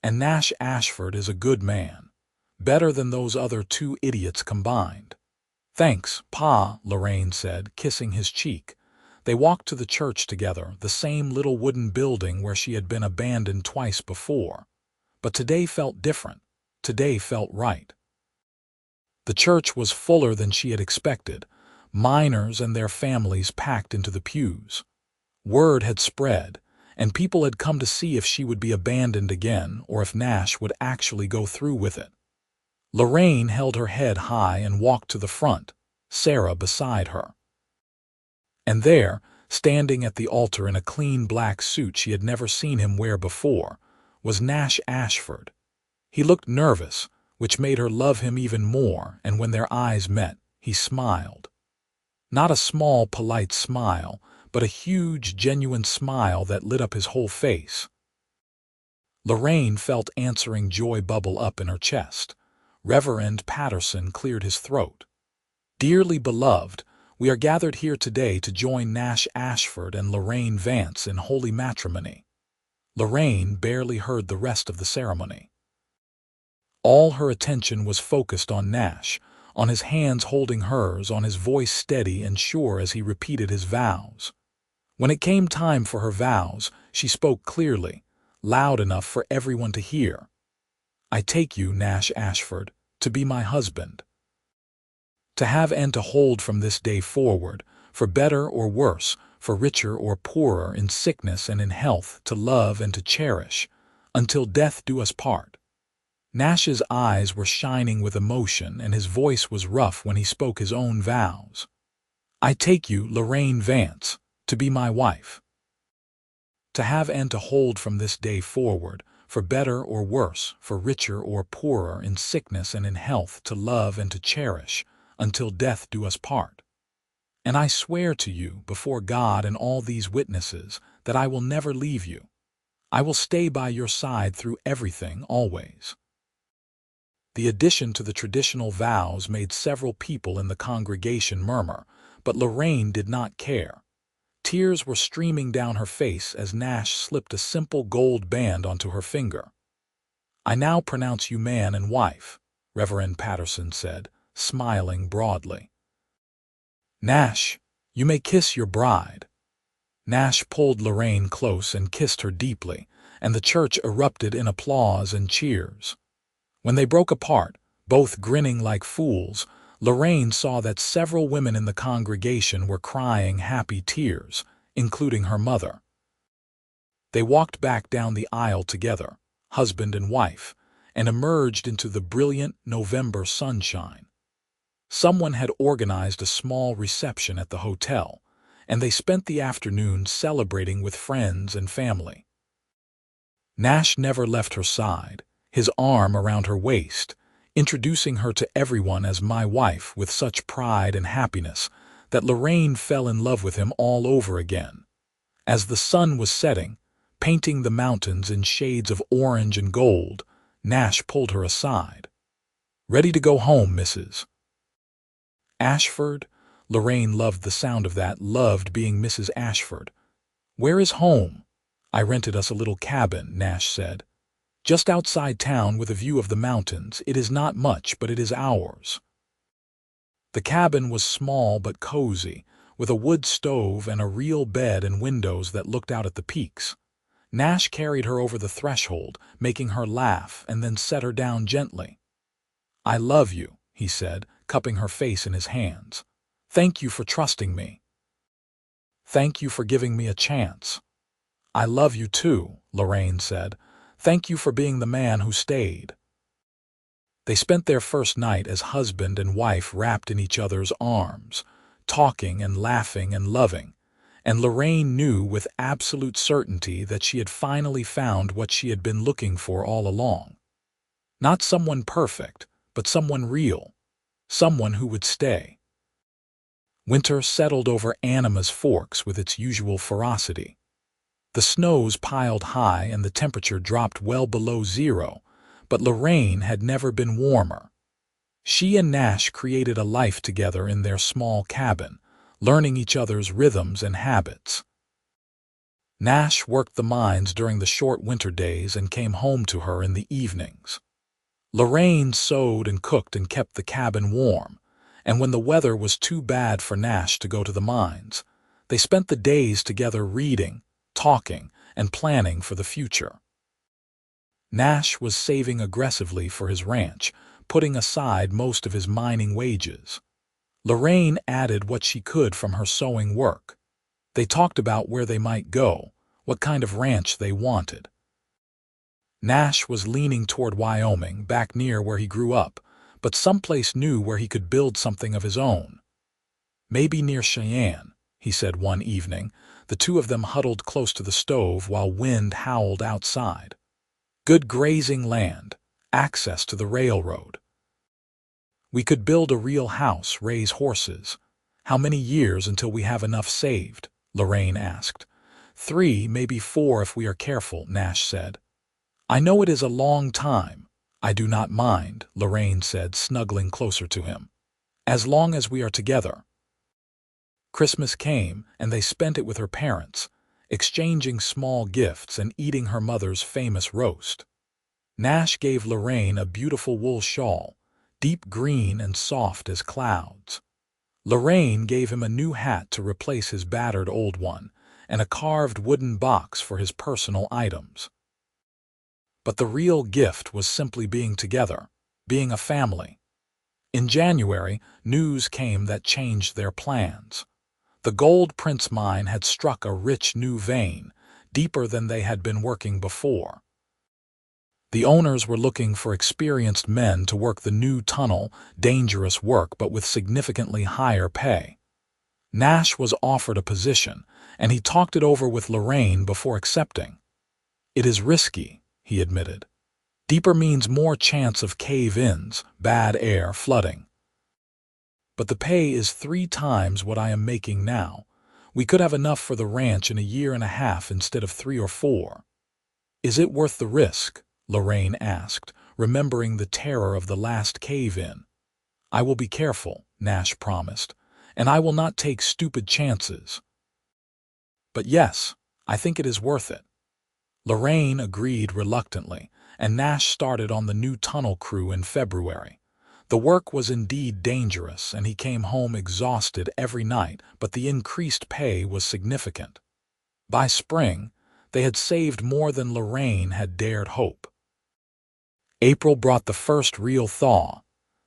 "And Nash Ashford is a good man. Better than those other 2 idiots combined." "Thanks, Pa," Lorraine said, kissing his cheek. They walked to the church together, the same little wooden building where she had been abandoned twice before. But today felt different. Today felt right. The church was fuller than she had expected, miners and their families packed into the pews. Word had spread, and people had come to see if she would be abandoned again or if Nash would actually go through with it. Lorraine held her head high and walked to the front, Sarah beside her. And there, standing at the altar in a clean black suit she had never seen him wear before, was Nash Ashford. He looked nervous, which made her love him even more, and when their eyes met, he smiled. Not a small, polite smile, but a huge, genuine smile that lit up his whole face. Lorraine felt answering joy bubble up in her chest. Reverend Patterson cleared his throat. "Dearly beloved, we are gathered here today to join Nash Ashford and Lorraine Vance in holy matrimony." Lorraine barely heard the rest of the ceremony. All her attention was focused on Nash, on his hands holding hers, on his voice steady and sure as he repeated his vows. When it came time for her vows, she spoke clearly, loud enough for everyone to hear. "I take you, Nash Ashford, to be my husband. To have and to hold from this day forward, for better or worse, for richer or poorer, in sickness and in health, to love and to cherish, until death do us part." Nash's eyes were shining with emotion and his voice was rough when he spoke his own vows. "I take you, Lorraine Vance, to be my wife. To have and to hold from this day forward, for better or worse, for richer or poorer, in sickness and in health, to love and to cherish, until death do us part. And I swear to you, before God and all these witnesses, that I will never leave you. I will stay by your side through everything, always." The addition to the traditional vows made several people in the congregation murmur, but Lorraine did not care. Tears were streaming down her face as Nash slipped a simple gold band onto her finger. "I now pronounce you man and wife," Reverend Patterson said, smiling broadly. "Nash, you may kiss your bride." Nash pulled Lorraine close and kissed her deeply, and the church erupted in applause and cheers. When they broke apart, both grinning like fools, Lorraine saw that several women in the congregation were crying happy tears, including her mother. They walked back down the aisle together, husband and wife, and emerged into the brilliant November sunshine. Someone had organized a small reception at the hotel, and they spent the afternoon celebrating with friends and family. Nash never left her side, his arm around her waist, introducing her to everyone as my wife with such pride and happiness that Lorraine fell in love with him all over again. As the sun was setting, painting the mountains in shades of orange and gold, Nash pulled her aside. "Ready to go home, Mrs. Ashford?" Lorraine loved the sound of that, loved being Mrs. Ashford. "Where is home?" "I rented us a little cabin," Nash said. "Just outside town with a view of the mountains. It is not much, but it is ours." The cabin was small but cozy, with a wood stove and a real bed and windows that looked out at the peaks. Nash carried her over the threshold, making her laugh, and then set her down gently. "I love you," he said, cupping her face in his hands. "Thank you for trusting me. Thank you for giving me a chance." "I love you too," Lorraine said. "Thank you for being the man who stayed." They spent their first night as husband and wife wrapped in each other's arms, talking and laughing and loving, and Lorraine knew with absolute certainty that she had finally found what she had been looking for all along. Not someone perfect, but someone real, someone who would stay. Winter settled over Anima's Forks with its usual ferocity. The snows piled high and the temperature dropped well below zero, but Lorraine had never been warmer. She and Nash created a life together in their small cabin, learning each other's rhythms and habits. Nash worked the mines during the short winter days and came home to her in the evenings. Lorraine sewed and cooked and kept the cabin warm, and when the weather was too bad for Nash to go to the mines, they spent the days together reading, talking, and planning for the future. Nash was saving aggressively for his ranch, putting aside most of his mining wages. Lorraine added what she could from her sewing work. They talked about where they might go, what kind of ranch they wanted. Nash was leaning toward Wyoming, back near where he grew up, but someplace new where he could build something of his own. "Maybe near Cheyenne," he said one evening, the two of them huddled close to the stove while wind howled outside. "Good grazing land, access to the railroad. We could build a real house, raise horses." "How many years until we have enough saved?" Lorraine asked. 3, maybe 4 if we are careful," Nash said. "I know it is a long time." "I do not mind," Lorraine said, snuggling closer to him. "As long as we are together." Christmas came, and they spent it with her parents, exchanging small gifts and eating her mother's famous roast. Nash gave Lorraine a beautiful wool shawl, deep green and soft as clouds. Lorraine gave him a new hat to replace his battered old one, and a carved wooden box for his personal items. But the real gift was simply being together, being a family. In January, news came that changed their plans. The Gold Prince mine had struck a rich new vein, deeper than they had been working before. The owners were looking for experienced men to work the new tunnel, dangerous work but with significantly higher pay. Nash was offered a position, and he talked it over with Lorraine before accepting. "It is risky," he admitted. "Deeper means more chance of cave-ins, bad air, flooding. But the pay is 3 times what I am making now. We could have enough for the ranch in a year and a half instead of 3 or 4. "Is it worth the risk?" Lorraine asked, remembering the terror of the last cave-in. "I will be careful," Nash promised, "and I will not take stupid chances. But yes, I think it is worth it." Lorraine agreed reluctantly, and Nash started on the new tunnel crew in February. The work was indeed dangerous, and he came home exhausted every night, but the increased pay was significant. By spring, they had saved more than Lorraine had dared hope. April brought the first real thaw,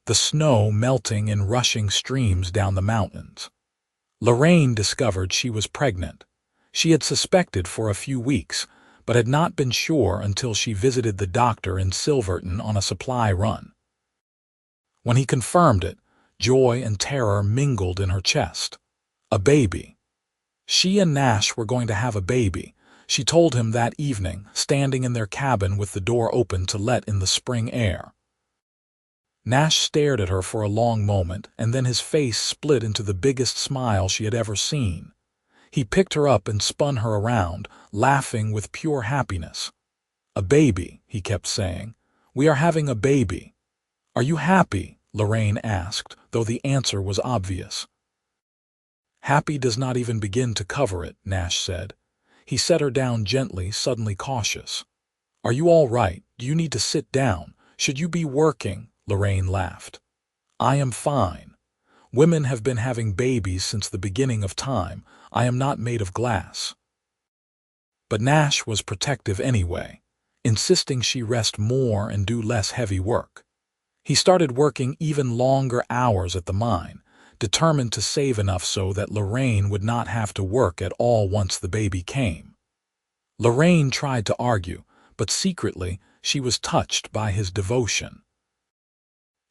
the snow melting in rushing streams down the mountains. Lorraine discovered she was pregnant. She had suspected for a few weeks, but had not been sure until she visited the doctor in Silverton on a supply run. When he confirmed it, joy and terror mingled in her chest. A baby. She and Nash were going to have a baby. She told him that evening, standing in their cabin with the door open to let in the spring air. Nash stared at her for a long moment, and then his face split into the biggest smile she had ever seen. He picked her up and spun her around, laughing with pure happiness. "A baby," he kept saying. "We are having a baby." "Are you happy?" Lorraine asked, though the answer was obvious. "Happy does not even begin to cover it," Nash said. He set her down gently, suddenly cautious. "Are you all right? Do you need to sit down? Should you be working?" Lorraine laughed. "I am fine. Women have been having babies since the beginning of time. I am not made of glass." But Nash was protective anyway, insisting she rest more and do less heavy work. He started working even longer hours at the mine, determined to save enough so that Lorraine would not have to work at all once the baby came. Lorraine tried to argue, but secretly she was touched by his devotion.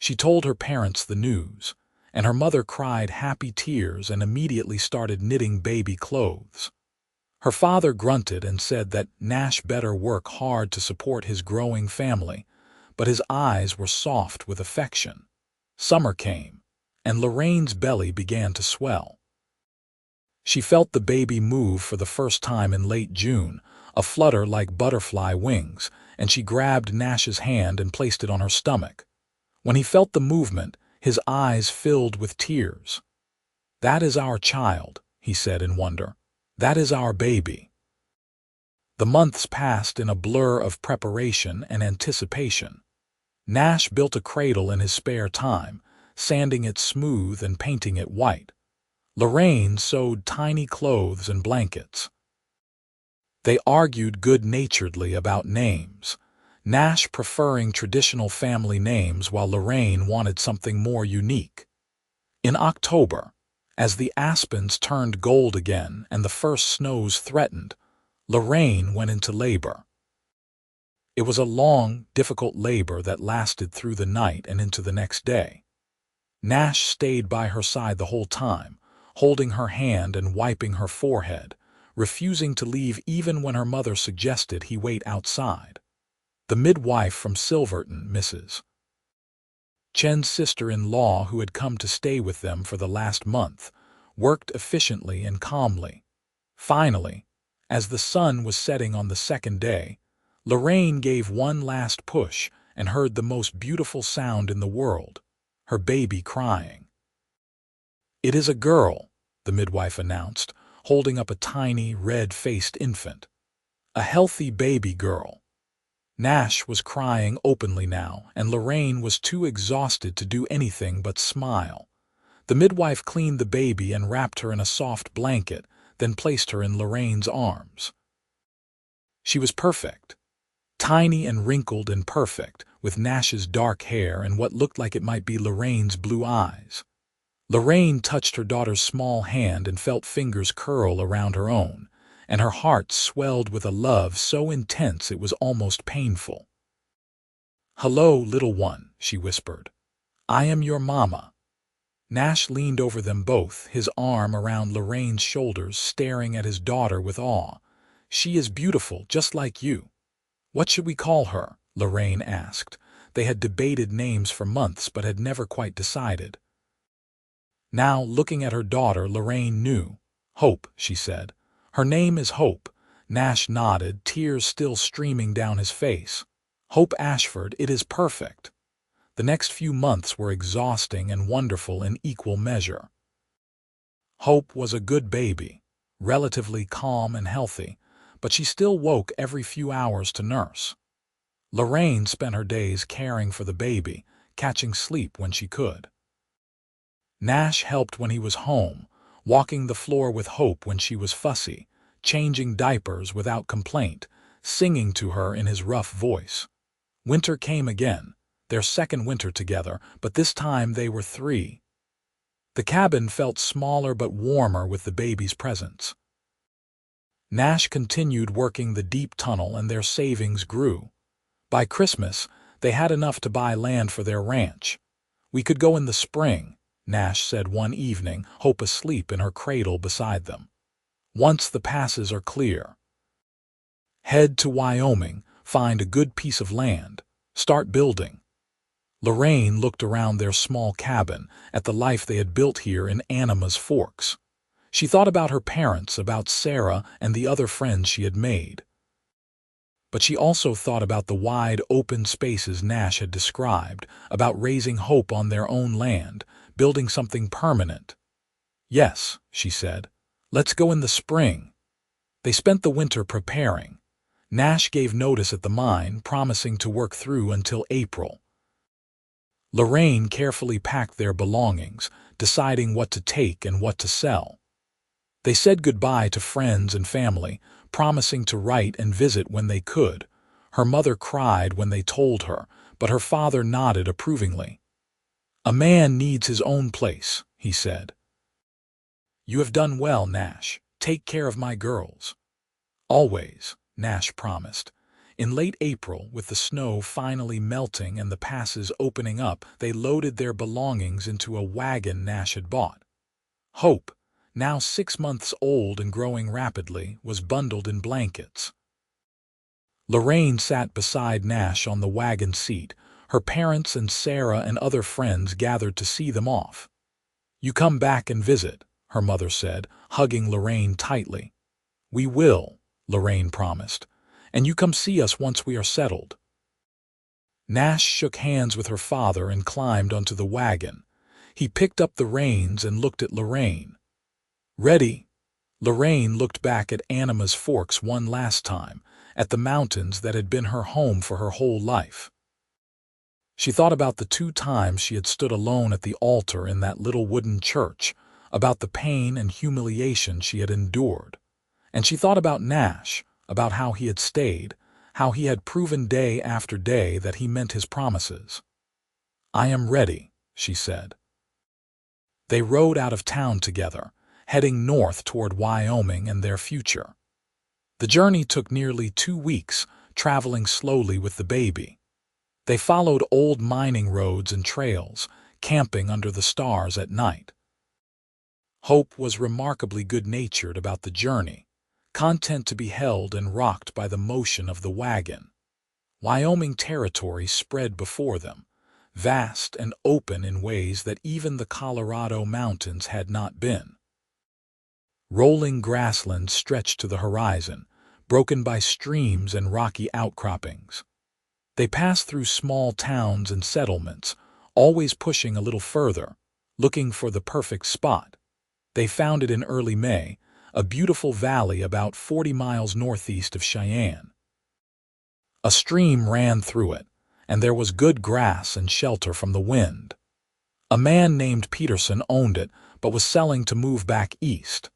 She told her parents the news, and her mother cried happy tears and immediately started knitting baby clothes. Her father grunted and said that Nash better work hard to support his growing family, but his eyes were soft with affection. Summer came, and Lorraine's belly began to swell. She felt the baby move for the first time in late June, a flutter like butterfly wings, and she grabbed Nash's hand and placed it on her stomach. When he felt the movement, his eyes filled with tears. "That is our child," he said in wonder. "That is our baby." The months passed in a blur of preparation and anticipation. Nash built a cradle in his spare time, sanding it smooth and painting it white. Lorraine sewed tiny clothes and blankets. They argued good-naturedly about names, Nash preferring traditional family names while Lorraine wanted something more unique. In October, as the aspens turned gold again and the first snows threatened, Lorraine went into labor. It was a long, difficult labor that lasted through the night and into the next day. Nash stayed by her side the whole time, holding her hand and wiping her forehead, refusing to leave even when her mother suggested he wait outside. The midwife from Silverton, Mrs. Chen's sister-in-law, who had come to stay with them for the last month, worked efficiently and calmly. Finally, as the sun was setting on the second day, Lorraine gave one last push and heard the most beautiful sound in the world, her baby crying. "It is a girl," the midwife announced, holding up a tiny, red-faced infant. "A healthy baby girl." Nash was crying openly now, and Lorraine was too exhausted to do anything but smile. The midwife cleaned the baby and wrapped her in a soft blanket, then placed her in Lorraine's arms. She was perfect. Tiny and wrinkled and perfect, with Nash's dark hair and what looked like it might be Lorraine's blue eyes. Lorraine touched her daughter's small hand and felt fingers curl around her own, and her heart swelled with a love so intense it was almost painful. "Hello, little one," she whispered. "I am your mama." Nash leaned over them both, his arm around Lorraine's shoulders, staring at his daughter with awe. "She is beautiful, just like you." "What should we call her?" Lorraine asked. They had debated names for months but had never quite decided. Now, looking at her daughter, Lorraine knew. "Hope," she said. "Her name is Hope." Nash nodded, tears still streaming down his face. "Hope Ashford, it is perfect." The next few months were exhausting and wonderful in equal measure. Hope was a good baby, relatively calm and healthy, but she still woke every few hours to nurse. Lorraine spent her days caring for the baby, catching sleep when she could. Nash helped when he was home, walking the floor with Hope when she was fussy, changing diapers without complaint, singing to her in his rough voice. Winter came again, their second winter together, but this time they were 3. The cabin felt smaller but warmer with the baby's presence. Nash continued working the deep tunnel and their savings grew. By Christmas, they had enough to buy land for their ranch. "We could go in the spring," Nash said one evening, Hope asleep in her cradle beside them. "Once the passes are clear. Head to Wyoming, find a good piece of land, start building." Lorraine looked around their small cabin, at the life they had built here in Anima's Forks. She thought about her parents, about Sarah and the other friends she had made. But she also thought about the wide, open spaces Nash had described, about raising Hope on their own land, building something permanent. "Yes," she said, "let's go in the spring." They spent the winter preparing. Nash gave notice at the mine, promising to work through until April. Lorraine carefully packed their belongings, deciding what to take and what to sell. They said goodbye to friends and family, promising to write and visit when they could. Her mother cried when they told her, but her father nodded approvingly. "A man needs his own place," he said. "You have done well, Nash. Take care of my girls." "Always," Nash promised. In late April, with the snow finally melting and the passes opening up, they loaded their belongings into a wagon Nash had bought. Hope, now 6 months old and growing rapidly, was bundled in blankets. Lorraine sat beside Nash on the wagon seat. Her parents and Sarah and other friends gathered to see them off. "You come back and visit," her mother said, hugging Lorraine tightly. "We will," Lorraine promised. "And you come see us once we are settled." Nash shook hands with her father and climbed onto the wagon. He picked up the reins and looked at Lorraine. "Ready?" Lorraine looked back at Anima's Forks one last time, at the mountains that had been her home for her whole life. She thought about the 2 times she had stood alone at the altar in that little wooden church, about the pain and humiliation she had endured. And she thought about Nash, about how he had stayed, how he had proven day after day that he meant his promises. "I am ready," she said. They rode out of town together, heading north toward Wyoming and their future. The journey took nearly 2 weeks, traveling slowly with the baby. They followed old mining roads and trails, camping under the stars at night. Hope was remarkably good-natured about the journey, content to be held and rocked by the motion of the wagon. Wyoming territory spread before them, vast and open in ways that even the Colorado mountains had not been. Rolling grasslands stretched to the horizon, broken by streams and rocky outcroppings. They passed through small towns and settlements, always pushing a little further, looking for the perfect spot. They found it in early May, a beautiful valley about 40 miles northeast of Cheyenne. A stream ran through it, and there was good grass and shelter from the wind. A man named Peterson owned it, but was selling to move back east.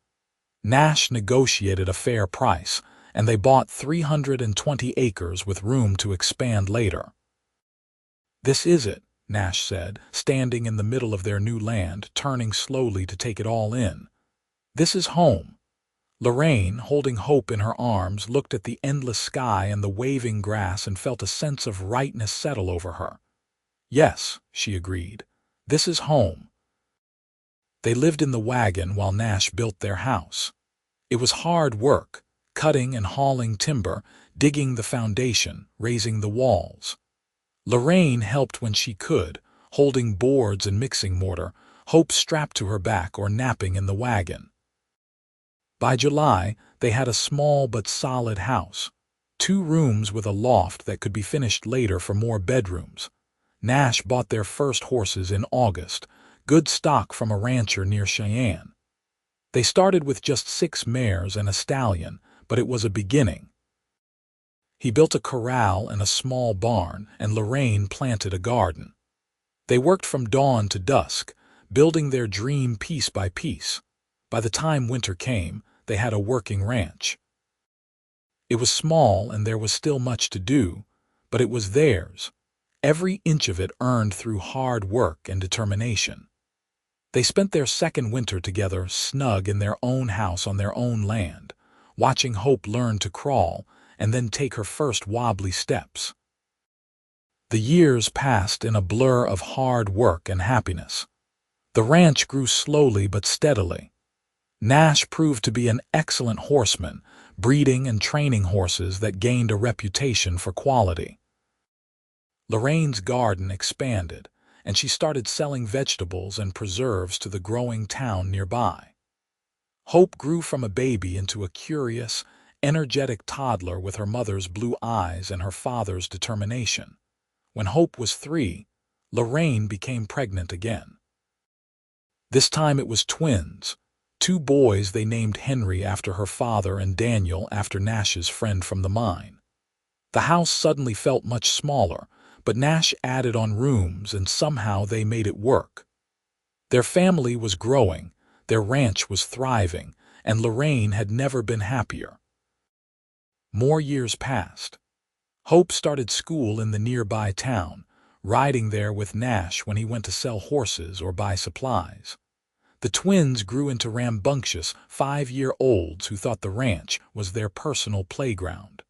Nash negotiated a fair price, and they bought 320 acres with room to expand later. "This is it," Nash said, standing in the middle of their new land, turning slowly to take it all in. "This is home." Lorraine, holding Hope in her arms, looked at the endless sky and the waving grass and felt a sense of rightness settle over her. "Yes," she agreed, "this is home." They lived in the wagon while Nash built their house. It was hard work, cutting and hauling timber, digging the foundation, raising the walls. Lorraine helped when she could, holding boards and mixing mortar, Hope strapped to her back or napping in the wagon. By July, they had a small but solid house, 2 rooms with a loft that could be finished later for more bedrooms. Nash bought their first horses in August, good stock from a rancher near Cheyenne. They started with just 6 mares and a stallion, but it was a beginning. He built a corral and a small barn, and Lorraine planted a garden. They worked from dawn to dusk, building their dream piece by piece. By the time winter came, they had a working ranch. It was small and there was still much to do, but it was theirs, every inch of it earned through hard work and determination. They spent their second winter together, snug in their own house on their own land, watching Hope learn to crawl and then take her first wobbly steps. The years passed in a blur of hard work and happiness. The ranch grew slowly but steadily. Nash proved to be an excellent horseman, breeding and training horses that gained a reputation for quality. Lorraine's garden expanded, and she started selling vegetables and preserves to the growing town nearby. Hope grew from a baby into a curious, energetic toddler with her mother's blue eyes and her father's determination. When Hope was 3, Lorraine became pregnant again. This time it was twins, 2 boys they named Henry after her father and Daniel after Nash's friend from the mine. The house suddenly felt much smaller, but Nash added on rooms and somehow they made it work. Their family was growing, their ranch was thriving, and Lorraine had never been happier. More years passed. Hope started school in the nearby town, riding there with Nash when he went to sell horses or buy supplies. The twins grew into rambunctious 5-year-olds who thought the ranch was their personal playground.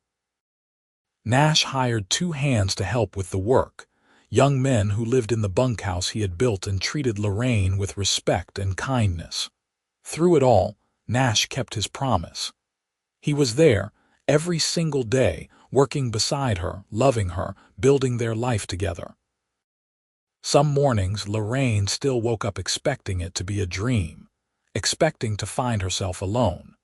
Nash hired 2 hands to help with the work, young men who lived in the bunkhouse he had built and treated Lorraine with respect and kindness. Through it all, Nash kept his promise. He was there, every single day, working beside her, loving her, building their life together. Some mornings Lorraine still woke up expecting it to be a dream, expecting to find herself alone.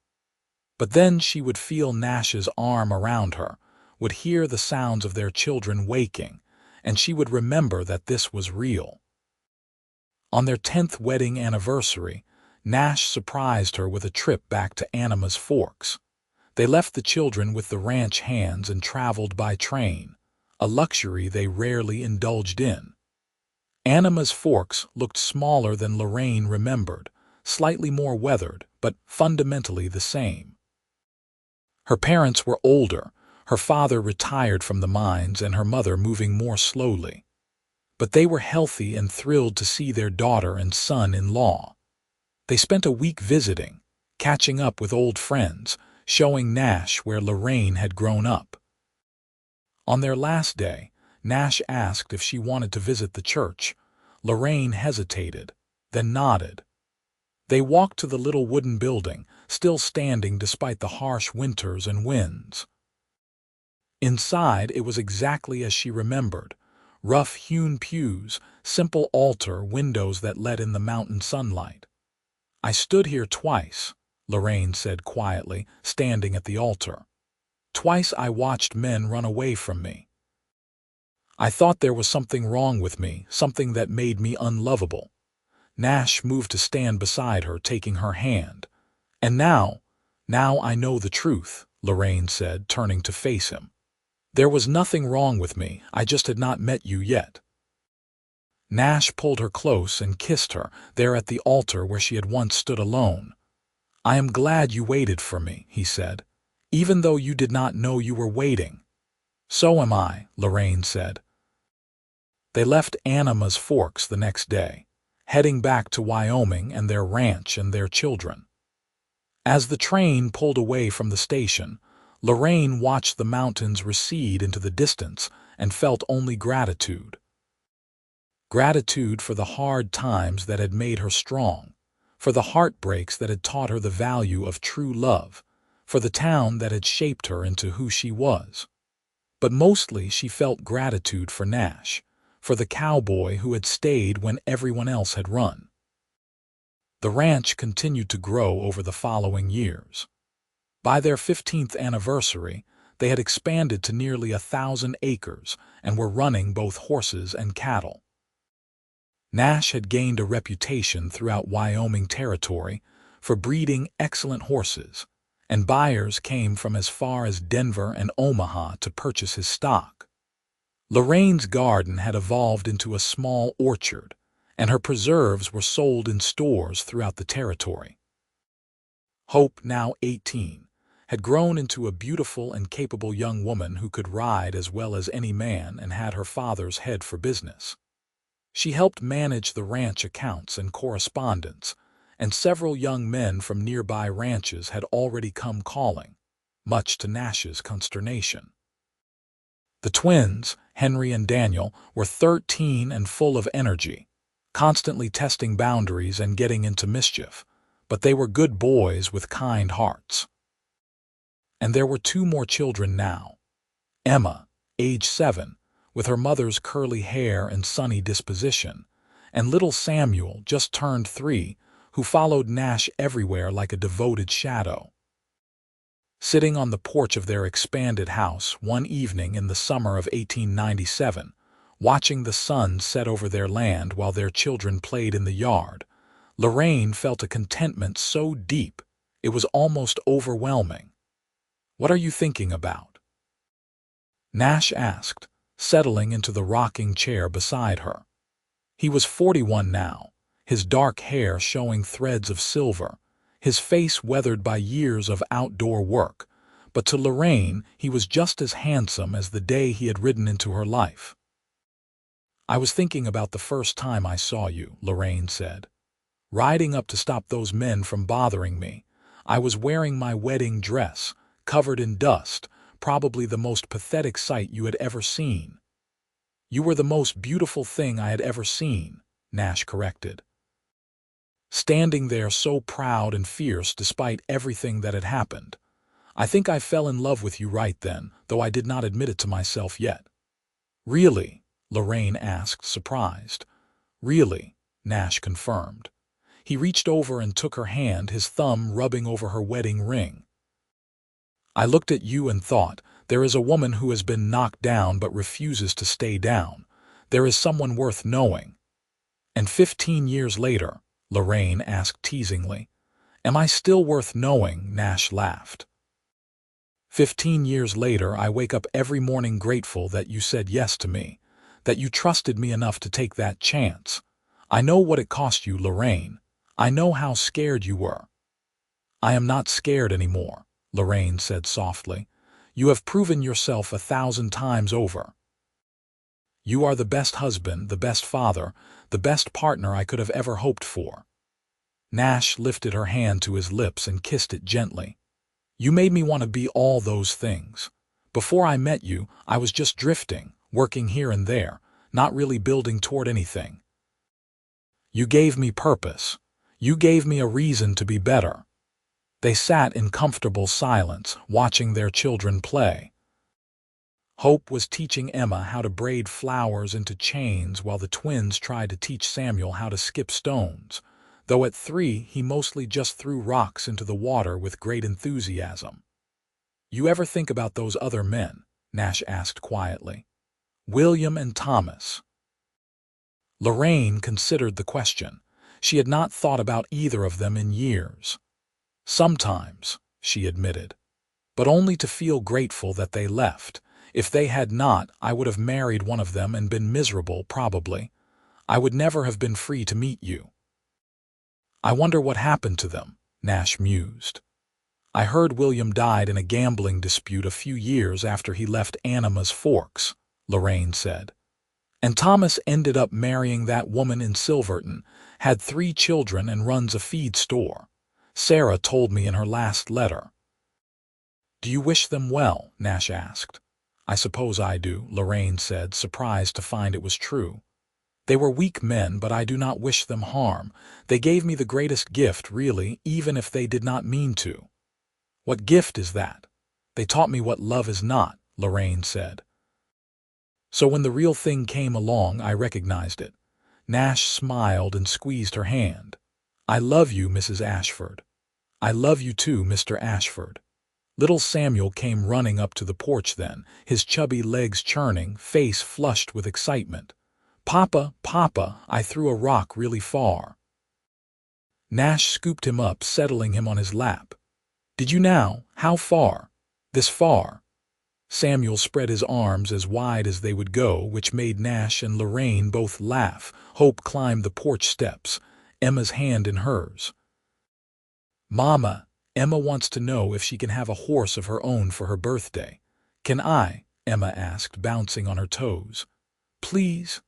But then she would feel Nash's arm around her, would hear the sounds of their children waking, and she would remember that this was real. On their 10th wedding anniversary, Nash surprised her with a trip back to Anima's Forks. They left the children with the ranch hands and traveled by train, a luxury they rarely indulged in. Anima's Forks looked smaller than Lorraine remembered, slightly more weathered, but fundamentally the same. Her parents were older, her father retired from the mines and her mother moving more slowly. But they were healthy and thrilled to see their daughter and son-in-law. They spent a week visiting, catching up with old friends, showing Nash where Lorraine had grown up. On their last day, Nash asked if she wanted to visit the church. Lorraine hesitated, then nodded. They walked to the little wooden building, still standing despite the harsh winters and winds. Inside, it was exactly as she remembered. Rough-hewn pews, simple altar, windows that let in the mountain sunlight. "I stood here twice," Lorraine said quietly, standing at the altar. "Twice I watched men run away from me. I thought there was something wrong with me, something that made me unlovable." Nash moved to stand beside her, taking her hand. "And now I know the truth," Lorraine said, turning to face him. "There was nothing wrong with me, I just had not met you yet." Nash pulled her close and kissed her, there at the altar where she had once stood alone. "I am glad you waited for me," he said, "even though you did not know you were waiting." "So am I," Lorraine said. They left Anima's Forks the next day, heading back to Wyoming and their ranch and their children. As the train pulled away from the station, Lorraine watched the mountains recede into the distance and felt only gratitude. Gratitude for the hard times that had made her strong, for the heartbreaks that had taught her the value of true love, for the town that had shaped her into who she was. But mostly she felt gratitude for Nash, for the cowboy who had stayed when everyone else had run. The ranch continued to grow over the following years. By their 15th anniversary, they had expanded to nearly 1,000 acres and were running both horses and cattle. Nash had gained a reputation throughout Wyoming territory for breeding excellent horses, and buyers came from as far as Denver and Omaha to purchase his stock. Lorraine's garden had evolved into a small orchard, and her preserves were sold in stores throughout the territory. Hope, now 18, had grown into a beautiful and capable young woman who could ride as well as any man and had her father's head for business. She helped manage the ranch accounts and correspondence, and several young men from nearby ranches had already come calling, much to Nash's consternation. The twins, Henry and Daniel, were 13 and full of energy, constantly testing boundaries and getting into mischief, but they were good boys with kind hearts. And there were two more children now. Emma, age 7, with her mother's curly hair and sunny disposition, and little Samuel, just turned 3, who followed Nash everywhere like a devoted shadow. Sitting on the porch of their expanded house one evening in the summer of 1897, watching the sun set over their land while their children played in the yard, Lorraine felt a contentment so deep it was almost overwhelming. "What are you thinking about?" Nash asked, settling into the rocking chair beside her. He was 41 now, his dark hair showing threads of silver, his face weathered by years of outdoor work, but to Lorraine he was just as handsome as the day he had ridden into her life. "I was thinking about the first time I saw you," Lorraine said. "Riding up to stop those men from bothering me. I was wearing my wedding dress, covered in dust, probably the most pathetic sight you had ever seen." "You were the most beautiful thing I had ever seen," Nash corrected. "Standing there so proud and fierce despite everything that had happened. I think I fell in love with you right then, though I did not admit it to myself yet." "Really?" Lorraine asked, surprised. "Really," Nash confirmed. He reached over and took her hand, his thumb rubbing over her wedding ring. "I looked at you and thought, there is a woman who has been knocked down but refuses to stay down. There is someone worth knowing." "And 15 years later," Lorraine asked teasingly. "Am I still worth knowing?" Nash laughed. 15 years later, I wake up every morning grateful that you said yes to me, that you trusted me enough to take that chance. I know what it cost you, Lorraine. I know how scared you were." "I am not scared anymore," Lorraine said softly. "You have proven yourself 1,000 times over. You are the best husband, the best father, the best partner I could have ever hoped for." Nash lifted her hand to his lips and kissed it gently. "You made me want to be all those things. Before I met you, I was just drifting, working here and there, not really building toward anything. You gave me purpose. You gave me a reason to be better." They sat in comfortable silence, watching their children play. Hope was teaching Emma how to braid flowers into chains while the twins tried to teach Samuel how to skip stones, though at 3 he mostly just threw rocks into the water with great enthusiasm. "You ever think about those other men?" Nash asked quietly. "William and Thomas." Lorraine considered the question. She had not thought about either of them in years. "Sometimes," she admitted, "but only to feel grateful that they left. If they had not, I would have married one of them and been miserable, probably. I would never have been free to meet you." "I wonder what happened to them," Nash mused. "I heard William died in a gambling dispute a few years after he left Anima's Forks," Lorraine said. "And Thomas ended up marrying that woman in Silverton, had 3 children and runs a feed store. Sarah told me in her last letter." "Do you wish them well?" Nash asked. "I suppose I do," Lorraine said, surprised to find it was true. "They were weak men, but I do not wish them harm. They gave me the greatest gift, really, even if they did not mean to." "What gift is that?" "They taught me what love is not," Lorraine said. "So when the real thing came along, I recognized it." Nash smiled and squeezed her hand. "I love you, Mrs. Ashford." "I love you too, Mr. Ashford." Little Samuel came running up to the porch then, his chubby legs churning, face flushed with excitement. "Papa, Papa, I threw a rock really far." Nash scooped him up, settling him on his lap. "Did you now? How far?" "This far." Samuel spread his arms as wide as they would go, which made Nash and Lorraine both laugh. Hope climbed the porch steps, Emma's hand in hers. "Mama," Emma wants to know if she can have a horse of her own for her birthday. Can I? Emma asked, bouncing on her toes. Please?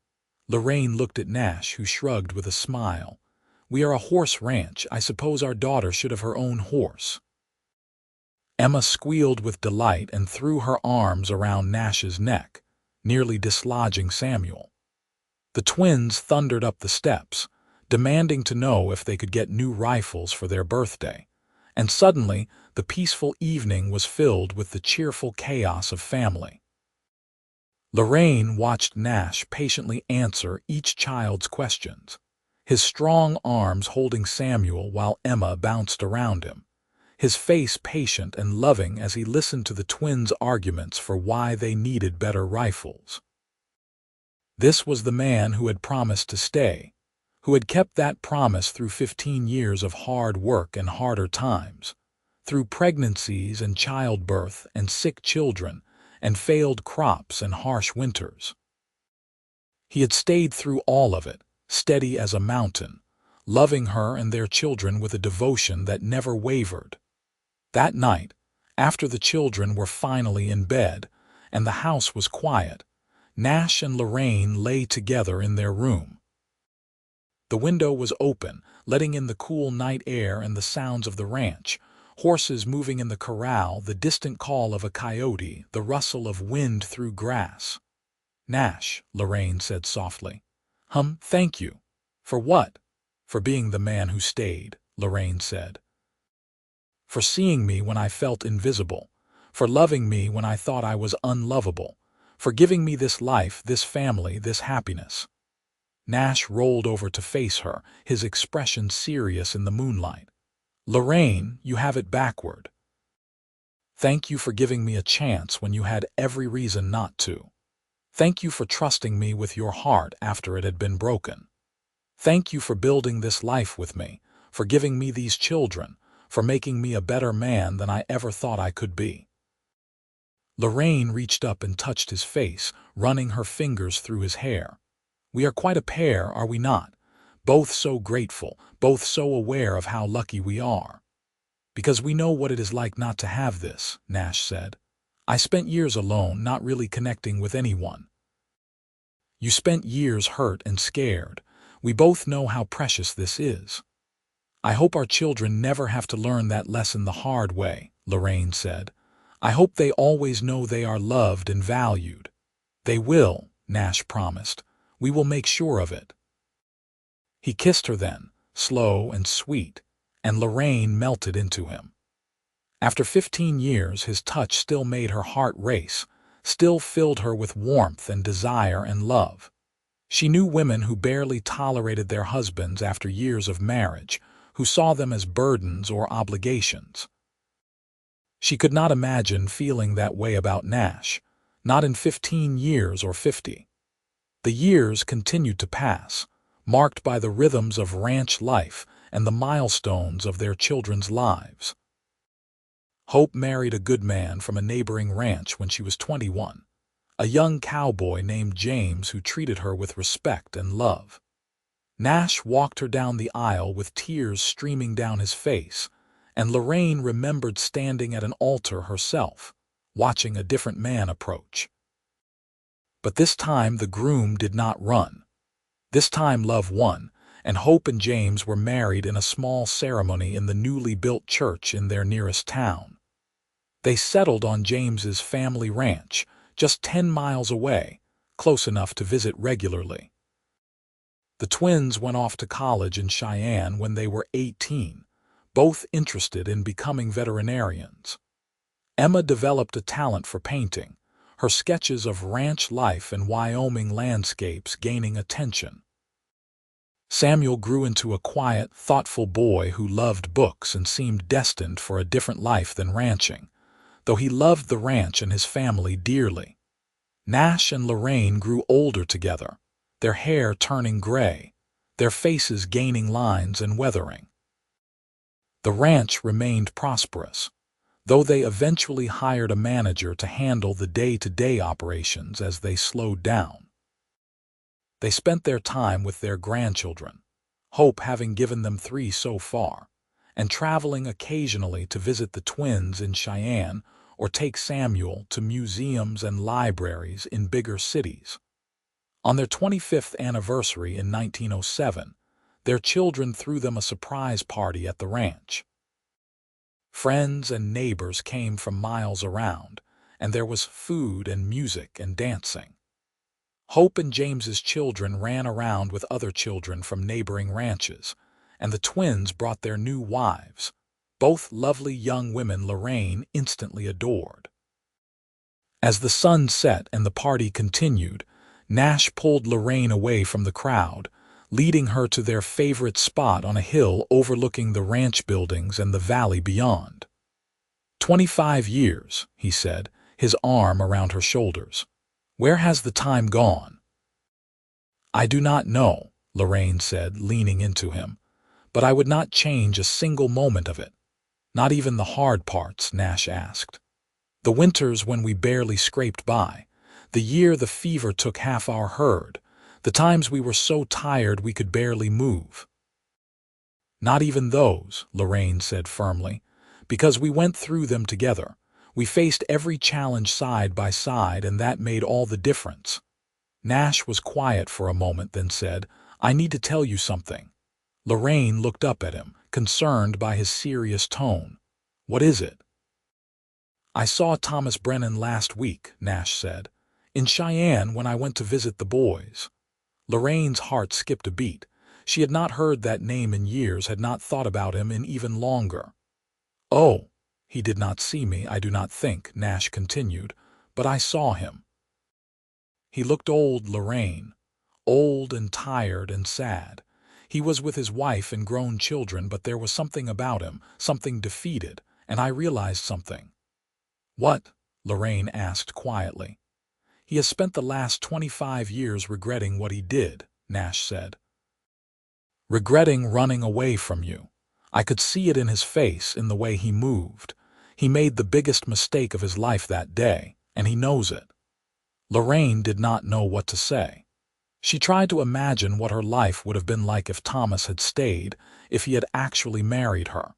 Lorraine looked at Nash, who shrugged with a smile. We are a horse ranch. I suppose our daughter should have her own horse. Emma squealed with delight and threw her arms around Nash's neck, nearly dislodging Samuel. The twins thundered up the steps, demanding to know if they could get new rifles for their birthday, and suddenly the peaceful evening was filled with the cheerful chaos of family. Lorraine watched Nash patiently answer each child's questions, his strong arms holding Samuel while Emma bounced around him, his face patient and loving as he listened to the twins' arguments for why they needed better rifles. This was the man who had promised to stay, who had kept that promise through 15 years of hard work and harder times, through pregnancies and childbirth and sick children and failed crops and harsh winters. He had stayed through all of it, steady as a mountain, loving her and their children with a devotion that never wavered. That night, after the children were finally in bed and the house was quiet, Nash and Lorraine lay together in their room. The window was open, letting in the cool night air and the sounds of the ranch, horses moving in the corral, the distant call of a coyote, the rustle of wind through grass. Nash, Lorraine said softly. Thank you. For what? For being the man who stayed, Lorraine said. For seeing me when I felt invisible, for loving me when I thought I was unlovable, for giving me this life, this family, this happiness. Nash rolled over to face her, his expression serious in the moonlight. Lorraine, you have it backward. Thank you for giving me a chance when you had every reason not to. Thank you for trusting me with your heart after it had been broken. Thank you for building this life with me, for giving me these children, for making me a better man than I ever thought I could be. Lorraine reached up and touched his face, running her fingers through his hair. We are quite a pair, are we not? Both so grateful, both so aware of how lucky we are. Because we know what it is like not to have this, Nash said. I spent years alone, not really connecting with anyone. You spent years hurt and scared. We both know how precious this is. I hope our children never have to learn that lesson the hard way, Lorraine said. I hope they always know they are loved and valued. They will, Nash promised. We will make sure of it. He kissed her then, slow and sweet, and Lorraine melted into him. After 15 years, his touch still made her heart race, still filled her with warmth and desire and love. She knew women who barely tolerated their husbands after years of marriage, who saw them as burdens or obligations. She could not imagine feeling that way about Nash, not in 15 years or 50. The years continued to pass, marked by the rhythms of ranch life and the milestones of their children's lives. Hope married a good man from a neighboring ranch when she was 21, a young cowboy named James who treated her with respect and love. Nash walked her down the aisle with tears streaming down his face, and Lorraine remembered standing at an altar herself, watching a different man approach. But this time the groom did not run. This time love won, and Hope and James were married in a small ceremony in the newly built church in their nearest town. They settled on James's family ranch, just 10 miles away, close enough to visit regularly. The twins went off to college in Cheyenne when they were 18, both interested in becoming veterinarians. Emma developed a talent for painting, her sketches of ranch life and Wyoming landscapes gaining attention. Samuel grew into a quiet, thoughtful boy who loved books and seemed destined for a different life than ranching, though he loved the ranch and his family dearly. Nash and Lorraine grew older together, their hair turning gray, their faces gaining lines and weathering. The ranch remained prosperous, though they eventually hired a manager to handle the day-to-day operations as they slowed down. They spent their time with their grandchildren, Hope having given them 3 so far, and traveling occasionally to visit the twins in Cheyenne or take Samuel to museums and libraries in bigger cities. On their 25th anniversary in 1907, their children threw them a surprise party at the ranch. Friends and neighbors came from miles around, and there was food and music and dancing. Hope and James's children ran around with other children from neighboring ranches, and the twins brought their new wives, both lovely young women Lorraine instantly adored. As the sun set and the party continued, Nash pulled Lorraine away from the crowd, leading her to their favorite spot on a hill overlooking the ranch buildings and the valley beyond. 25 years, he said, his arm around her shoulders. Where has the time gone? I do not know, Lorraine said, leaning into him, but I would not change a single moment of it. Not even the hard parts, Nash asked. The winters when we barely scraped by, the year the fever took half our herd, the times we were so tired we could barely move. Not even those, Lorraine said firmly, because we went through them together. We faced every challenge side by side, and that made all the difference. Nash was quiet for a moment, then said, I need to tell you something. Lorraine looked up at him, concerned by his serious tone. What is it? I saw Thomas Brennan last week, Nash said, in Cheyenne when I went to visit the boys. Lorraine's heart skipped a beat. She had not heard that name in years, had not thought about him in even longer. Oh, he did not see me, I do not think, Nash continued, but I saw him. He looked old, Lorraine, old and tired and sad. He was with his wife and grown children, but there was something about him, something defeated, and I realized something. What? Lorraine asked quietly. He has spent the last 25 years regretting what he did, Nash said. Regretting running away from you. I could see it in his face, in the way he moved. He made the biggest mistake of his life that day, and he knows it. Lorraine did not know what to say. She tried to imagine what her life would have been like if Thomas had stayed, if he had actually married her.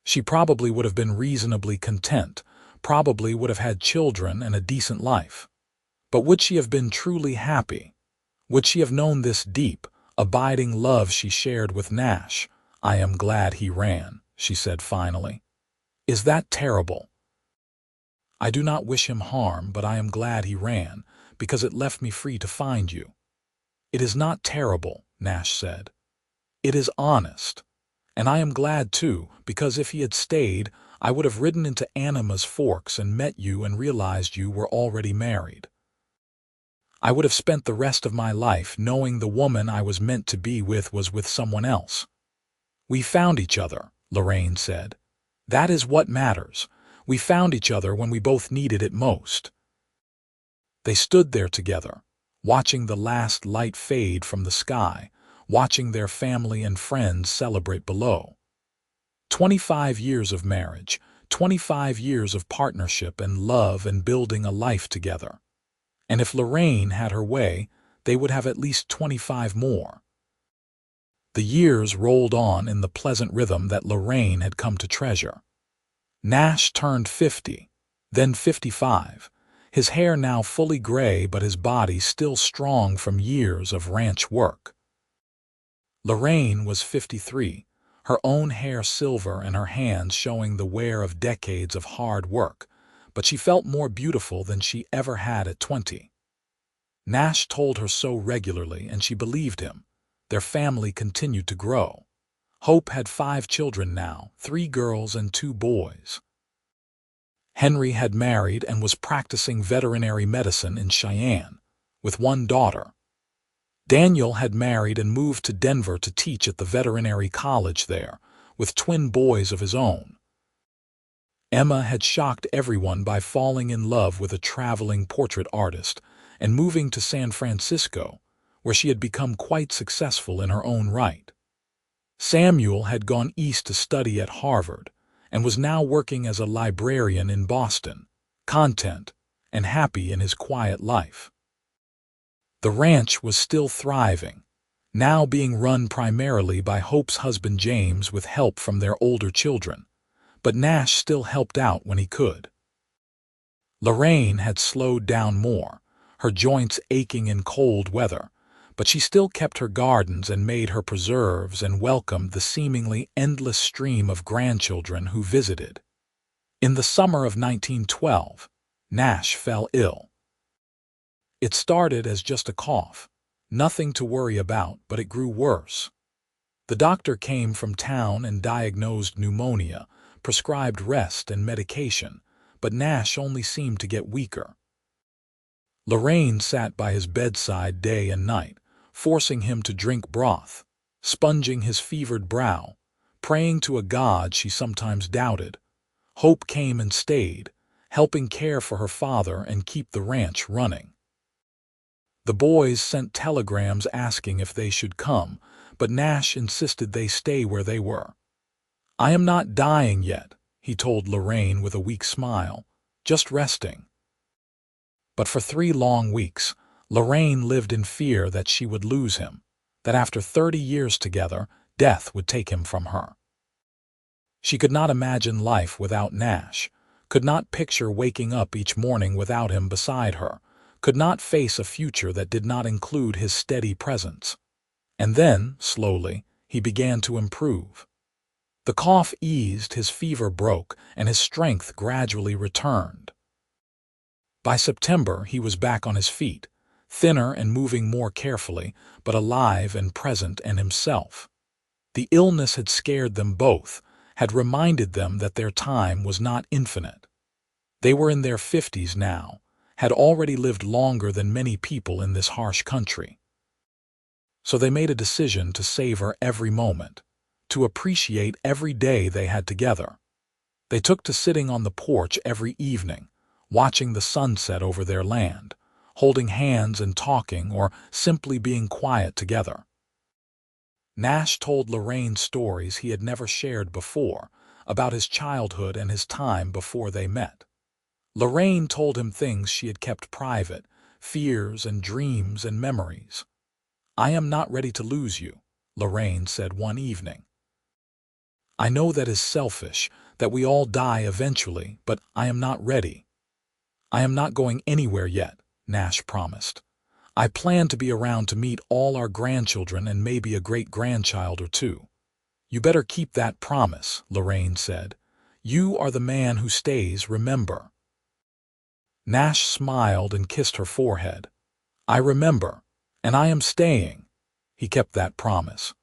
She probably would have been reasonably content, probably would have had children and a decent life. But would she have been truly happy? Would she have known this deep, abiding love she shared with Nash? I am glad he ran, she said finally. Is that terrible? I do not wish him harm, but I am glad he ran, because it left me free to find you. It is not terrible, Nash said. It is honest. And I am glad too, because if he had stayed, I would have ridden into Anima's Forks and met you and realized you were already married. I would have spent the rest of my life knowing the woman I was meant to be with was with someone else. We found each other, Lorraine said. That is what matters. We found each other when we both needed it most. They stood there together, watching the last light fade from the sky, watching their family and friends celebrate below. 25 years of marriage, 25 years of partnership and love and building a life together. And if Lorraine had her way, they would have at least 25 more. The years rolled on in the pleasant rhythm that Lorraine had come to treasure. Nash turned 50, then 55, his hair now fully gray but his body still strong from years of ranch work. Lorraine was 53, her own hair silver and her hands showing the wear of decades of hard work, but she felt more beautiful than she ever had at 20. Nash told her so regularly, and she believed him. Their family continued to grow. Hope had 5 children now, 3 girls and 2 boys. Henry had married and was practicing veterinary medicine in Cheyenne, with 1 daughter. Daniel had married and moved to Denver to teach at the veterinary college there, with twin boys of his own. Emma had shocked everyone by falling in love with a traveling portrait artist and moving to San Francisco, where she had become quite successful in her own right. Samuel had gone east to study at Harvard and was now working as a librarian in Boston, content and happy in his quiet life. The ranch was still thriving. now being run primarily by Hope's husband James with help from their older children. But Nash still helped out when he could. Lorraine had slowed down more, her joints aching in cold weather, but she still kept her gardens and made her preserves and welcomed the seemingly endless stream of grandchildren who visited. In the summer of 1912, Nash fell ill. It started as just a cough, nothing to worry about, but it grew worse. The doctor came from town and diagnosed pneumonia, prescribed rest and medication, but Nash only seemed to get weaker. Lorraine sat by his bedside day and night, forcing him to drink broth, sponging his fevered brow, praying to a God she sometimes doubted. Hope came and stayed, helping care for her father and keep the ranch running. The boys sent telegrams asking if they should come, but Nash insisted they stay where they were. "I am not dying yet," he told Lorraine with a weak smile, "just resting." But for 3 long weeks, Lorraine lived in fear that she would lose him, that after 30 years together, death would take him from her. She could not imagine life without Nash, could not picture waking up each morning without him beside her, could not face a future that did not include his steady presence. And then, slowly, he began to improve. The cough eased, his fever broke, and his strength gradually returned. By September, he was back on his feet, thinner and moving more carefully, but alive and present and himself. The illness had scared them both, had reminded them that their time was not infinite. They were in their 50s now, had already lived longer than many people in this harsh country. So they made a decision to savor every moment, to appreciate every day they had together. They took to sitting on the porch every evening, watching the sunset over their land, holding hands and talking or simply being quiet together. Nash told Lorraine stories he had never shared before, about his childhood and his time before they met. Lorraine told him things she had kept private, fears and dreams and memories. "I am not ready to lose you," Lorraine said one evening. "I know that is selfish, that we all die eventually, but I am not ready." "I am not going anywhere yet," Nash promised. "I plan to be around to meet all our grandchildren and maybe a great-grandchild or two." "You better keep that promise," Lorraine said. "You are the man who stays, remember." Nash smiled and kissed her forehead. "I remember, and I am staying." He kept that promise.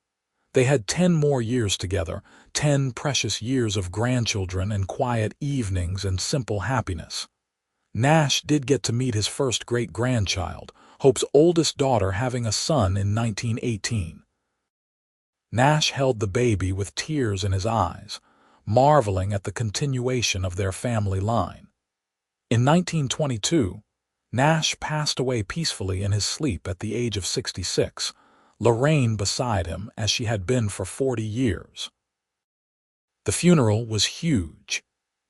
They had 10 more years together, 10 precious years of grandchildren and quiet evenings and simple happiness. Nash did get to meet his first great-grandchild, Hope's oldest daughter having a son in 1918. Nash held the baby with tears in his eyes, marveling at the continuation of their family line. In 1922, Nash passed away peacefully in his sleep at the age of 66, Lorraine beside him as she had been for 40 years. The funeral was huge.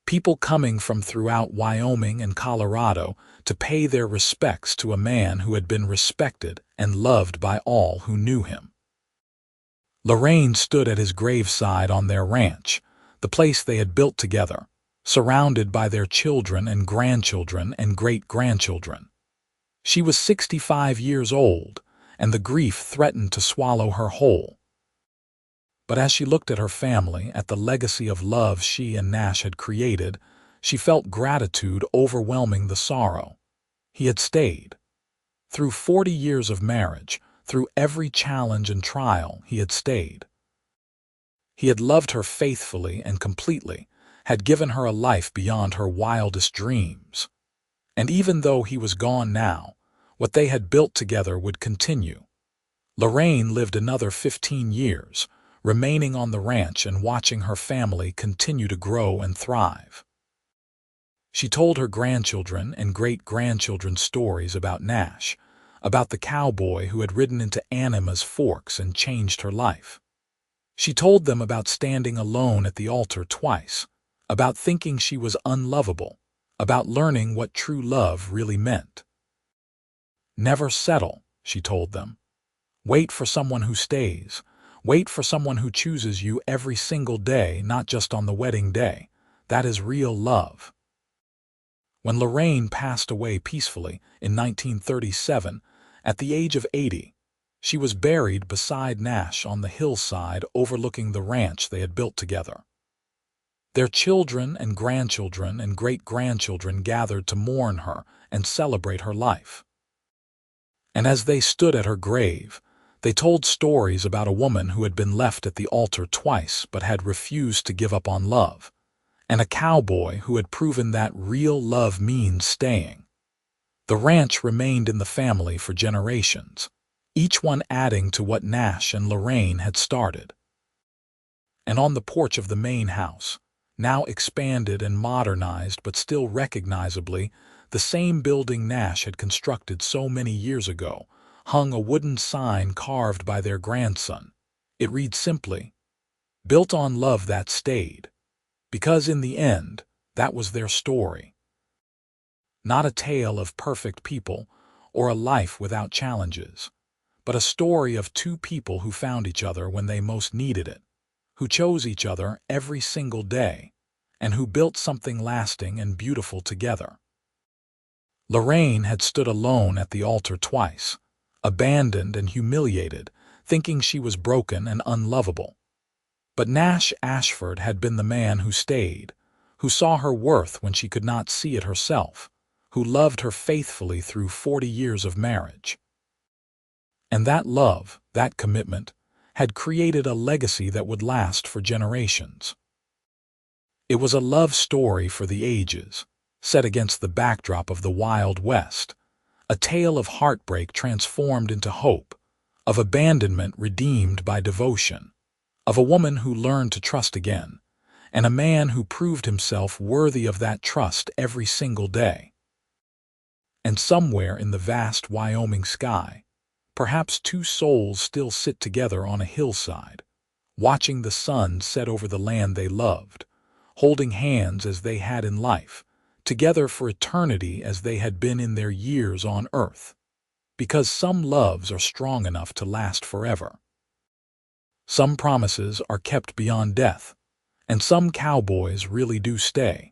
People coming from throughout Wyoming and Colorado to pay their respects to a man who had been respected and loved by all who knew him. Lorraine stood at his graveside on their ranch, the place they had built together, surrounded by their children and grandchildren and great-grandchildren. She was 65 years old, and the grief threatened to swallow her whole. But as she looked at her family, at the legacy of love she and Nash had created, she felt gratitude overwhelming the sorrow. He had stayed. Through 40 years of marriage, through every challenge and trial, he had stayed. He had loved her faithfully and completely, had given her a life beyond her wildest dreams. And even though he was gone now, what they had built together would continue. Lorraine lived another 15 years, remaining on the ranch and watching her family continue to grow and thrive. She told her grandchildren and great-grandchildren stories about Nash, about the cowboy who had ridden into Anima's Forks and changed her life. She told them about standing alone at the altar twice, about thinking she was unlovable, about learning what true love really meant. "Never settle," she told them. Wait for someone who stays. Wait for someone who chooses you every single day, not just on the wedding day. That is real love. When Lorraine passed away peacefully in 1937, at the age of 80, she was buried beside Nash on the hillside overlooking the ranch they had built together. Their children and grandchildren and great-grandchildren gathered to mourn her and celebrate her life. And as they stood at her grave, they told stories about a woman who had been left at the altar twice but had refused to give up on love, and a cowboy who had proven that real love means staying. The ranch remained in the family for generations, each one adding to what Nash and Lorraine had started. And on the porch of the main house, now expanded and modernized but still recognizably the same building Nash had constructed so many years ago, hung a wooden sign carved by their grandson. It read simply, "Built on love that stayed," because in the end, that was their story. Not a tale of perfect people or a life without challenges, but a story of two people who found each other when they most needed it, who chose each other every single day, and who built something lasting and beautiful together. Lorraine had stood alone at the altar twice, abandoned and humiliated, thinking she was broken and unlovable. But Nash Ashford had been the man who stayed, who saw her worth when she could not see it herself, who loved her faithfully through 40 years of marriage. And that love, that commitment, had created a legacy that would last for generations. It was a love story for the ages, set against the backdrop of the Wild West, a tale of heartbreak transformed into hope, of abandonment redeemed by devotion, of a woman who learned to trust again, and a man who proved himself worthy of that trust every single day. And somewhere in the vast Wyoming sky, perhaps two souls still sit together on a hillside, watching the sun set over the land they loved, holding hands as they had in life, together for eternity as they had been in their years on earth. Because some loves are strong enough to last forever. Some promises are kept beyond death, and some cowboys really do stay.